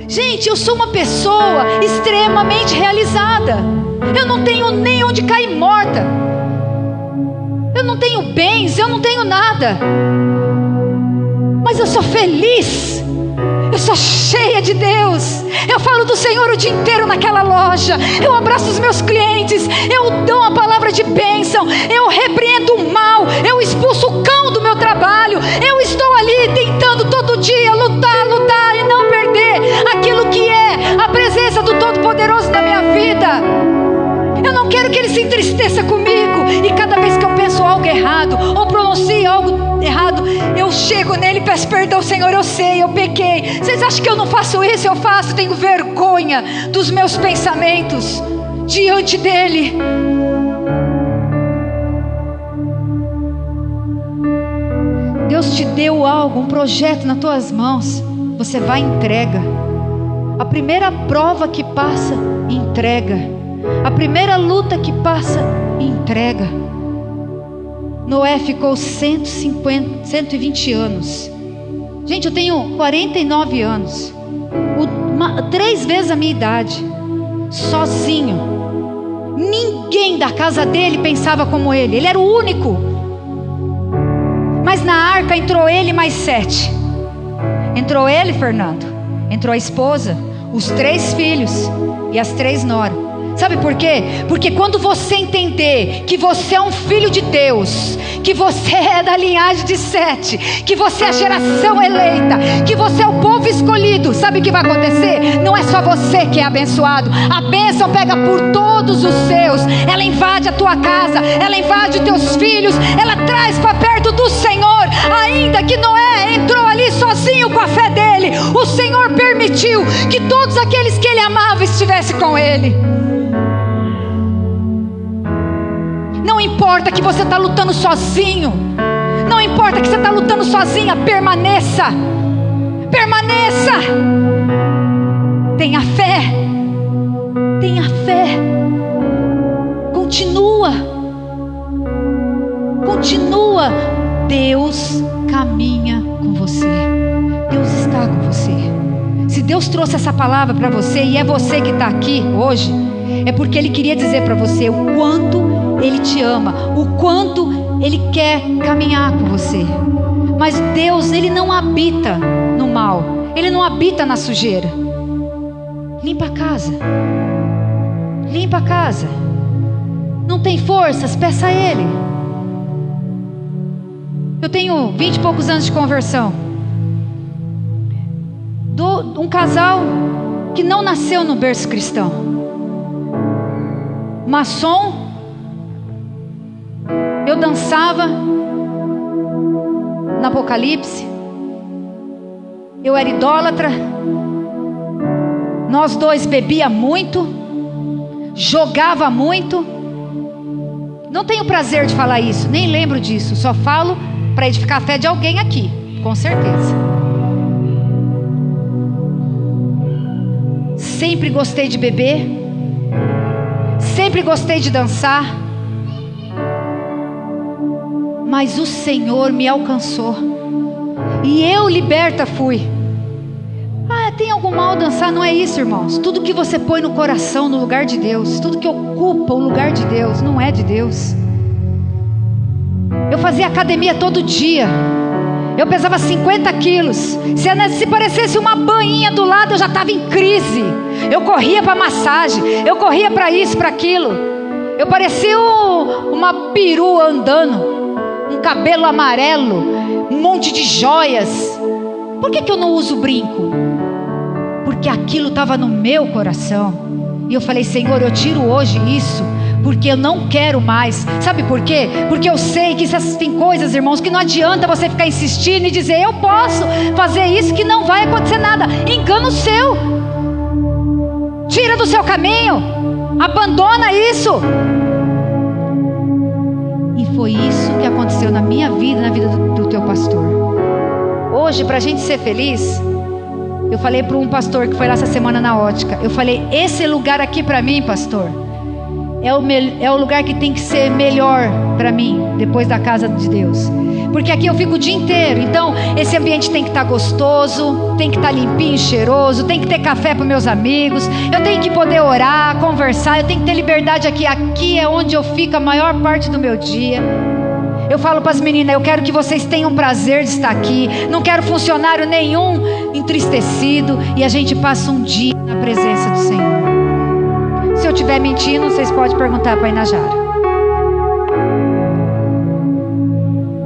Gente, eu sou uma pessoa extremamente realizada. Eu não tenho nem onde cair morta. Eu não tenho bens, eu não tenho nada. Mas eu sou feliz. Eu sou cheia de Deus. Eu falo do Senhor o dia inteiro naquela loja. Eu abraço os meus clientes. Eu dou uma palavra de bênção. Eu repreendo o mal. Eu expulso o cão do meu trabalho. Eu estou ali tentando todo dia lutar e não perder aquilo que é a presença do Todo-Poderoso na minha vida. Eu não quero que ele se entristeça comigo. E cada vez que eu penso algo errado, ou pronuncio algo errado, eu chego nele e peço perdão: Senhor, eu sei, eu pequei. Vocês acham que eu não faço isso? Eu faço. Tenho vergonha dos meus pensamentos diante dele. Deus te deu algo, um projeto nas tuas mãos. Você vai e entrega. A primeira prova que passa, entrega. A primeira luta que passa, entrega. Noé ficou 120 anos. Gente, eu tenho 49 anos. 3 vezes a minha idade. Sozinho. Ninguém da casa dele pensava como ele. Ele era o único. Mas na arca entrou ele e mais 7. Entrou ele, Fernando. Entrou a esposa, os 3 filhos e as 3 noras. Sabe por quê? Porque quando você entender que você é um filho de Deus, que você é da linhagem de 7, que você é a geração eleita, que você é o povo escolhido, sabe o que vai acontecer? Não é só você que é abençoado. A bênção pega por todos os seus. Ela invade a tua casa, ela invade os teus filhos, ela traz para perto do Senhor. Ainda que Noé entrou ali sozinho com a fé dele, o Senhor permitiu que todos aqueles que ele amava estivessem com ele. Não importa que você está lutando sozinho. Não importa que você está lutando sozinha. Permaneça. Permaneça. Tenha fé. Tenha fé. Continua. Continua. Deus caminha com você. Deus está com você. Se Deus trouxe essa palavra para você e é você que está aqui hoje, é porque Ele queria dizer para você o quanto Ele te ama, o quanto Ele quer caminhar com você. Mas Deus, Ele não habita no mal, Ele não habita na sujeira. Limpa a casa. Limpa a casa. Não tem forças, peça a Ele. Eu tenho 20 e poucos anos de conversão. Um casal que não nasceu no berço cristão. Maçom. Eu dançava no Apocalipse. Eu era idólatra. Nós dois bebia muito, jogava muito. Não tenho prazer de falar isso, nem lembro disso. Só falo para edificar a fé de alguém aqui, com certeza. Sempre gostei de beber. Sempre gostei de dançar. mas o Senhor me alcançou. E eu liberta fui. Tem algum mal dançar? Não é isso, irmãos. Tudo que você põe no coração, no lugar de Deus, tudo que ocupa o lugar de Deus, não é de Deus. Eu fazia academia todo dia. Eu pesava 50 quilos. Se parecesse uma bainha do lado, eu já estava em crise. Eu corria para massagem, eu corria para isso, para aquilo. Eu parecia uma perua andando, um cabelo amarelo, um monte de joias. Por que eu não uso brinco? Porque aquilo estava no meu coração. E eu falei: Senhor, eu tiro hoje isso, porque eu não quero mais. Sabe por quê? Porque eu sei que tem coisas, irmãos, que não adianta você ficar insistindo e dizer: eu posso fazer isso, que não vai acontecer nada. Engano seu. Tira do seu caminho. Abandona isso. E foi isso que aconteceu na minha vida, na vida do teu pastor. Hoje, para a gente ser feliz, eu falei para um pastor que foi lá essa semana na ótica. Eu falei: esse lugar aqui para mim, pastor, é o lugar que tem que ser melhor para mim, depois da casa de Deus. Porque aqui eu fico o dia inteiro. Então esse ambiente tem que estar gostoso, tem que estar limpinho, cheiroso, tem que ter café para meus amigos, eu tenho que poder orar, conversar, eu tenho que ter liberdade aqui. Aqui é onde eu fico a maior parte do meu dia. Eu falo para as meninas: eu quero que vocês tenham prazer de estar aqui. Não quero funcionário nenhum entristecido. E a gente passa um dia na presença do Senhor. Se eu estiver mentindo, vocês podem perguntar para a Inajara.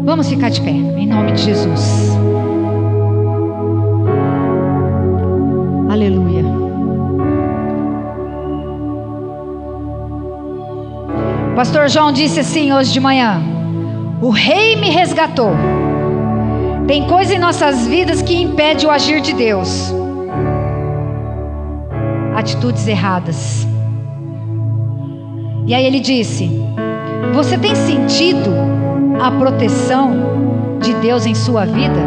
Vamos ficar de pé, em nome de Jesus. Aleluia. Pastor João disse assim hoje de manhã: o Rei me resgatou. Tem coisa em nossas vidas que impede o agir de Deus. Atitudes erradas. E aí ele disse: você tem sentido a proteção de Deus em sua vida?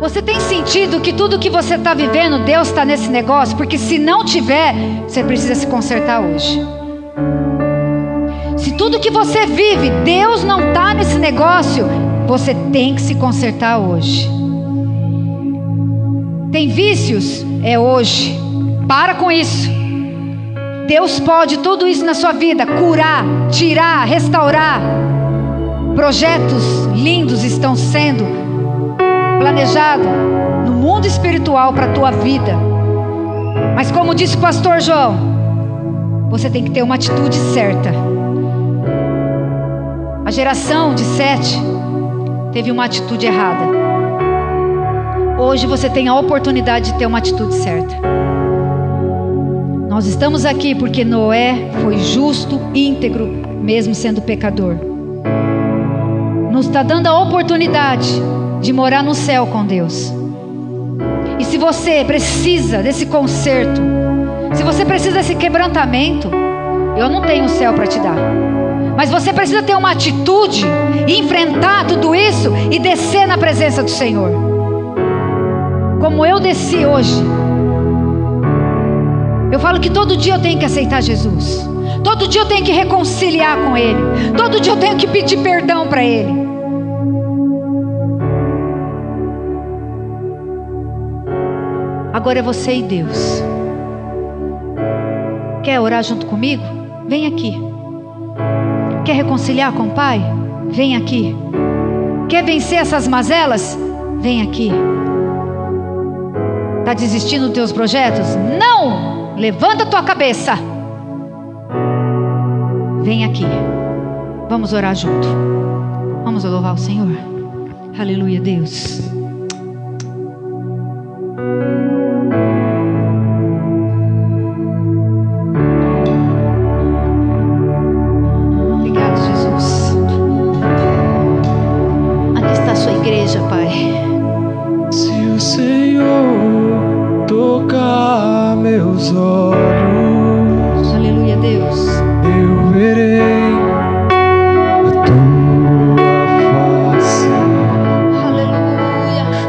Você tem sentido que tudo que você está vivendo, Deus está nesse negócio? Porque se não tiver, você precisa se consertar hoje. Se tudo que você vive, Deus não está nesse negócio, você tem que se consertar hoje. Tem vícios? É hoje. Para com isso. Deus pode tudo isso na sua vida: curar, tirar, restaurar. Projetos lindos estão sendo planejados no mundo espiritual para a tua vida. Mas como disse o pastor João, você tem que ter uma atitude certa. A geração de 7 teve uma atitude errada. Hoje você tem a oportunidade de ter uma atitude certa. Nós estamos aqui porque Noé foi justo, íntegro, mesmo sendo pecador. Nos está dando a oportunidade de morar no céu com Deus. E se você precisa desse conserto, se você precisa desse quebrantamento, eu não tenho o céu para te dar. Mas você precisa ter uma atitude e enfrentar tudo isso e descer na presença do Senhor. Como eu desci hoje. Eu falo que todo dia eu tenho que aceitar Jesus. Todo dia eu tenho que reconciliar com Ele. Todo dia eu tenho que pedir perdão para Ele. Agora é você e Deus. Quer orar junto comigo? Vem aqui. Quer reconciliar com o Pai? Vem aqui. Quer vencer essas mazelas? Vem aqui. Está desistindo dos teus projetos? Não! Levanta a tua cabeça. Vem aqui. Vamos orar junto. Vamos louvar o Senhor. Aleluia, Deus. Obrigado, Jesus. Aqui está a sua igreja, Pai. Se o Senhor tocar meus olhos,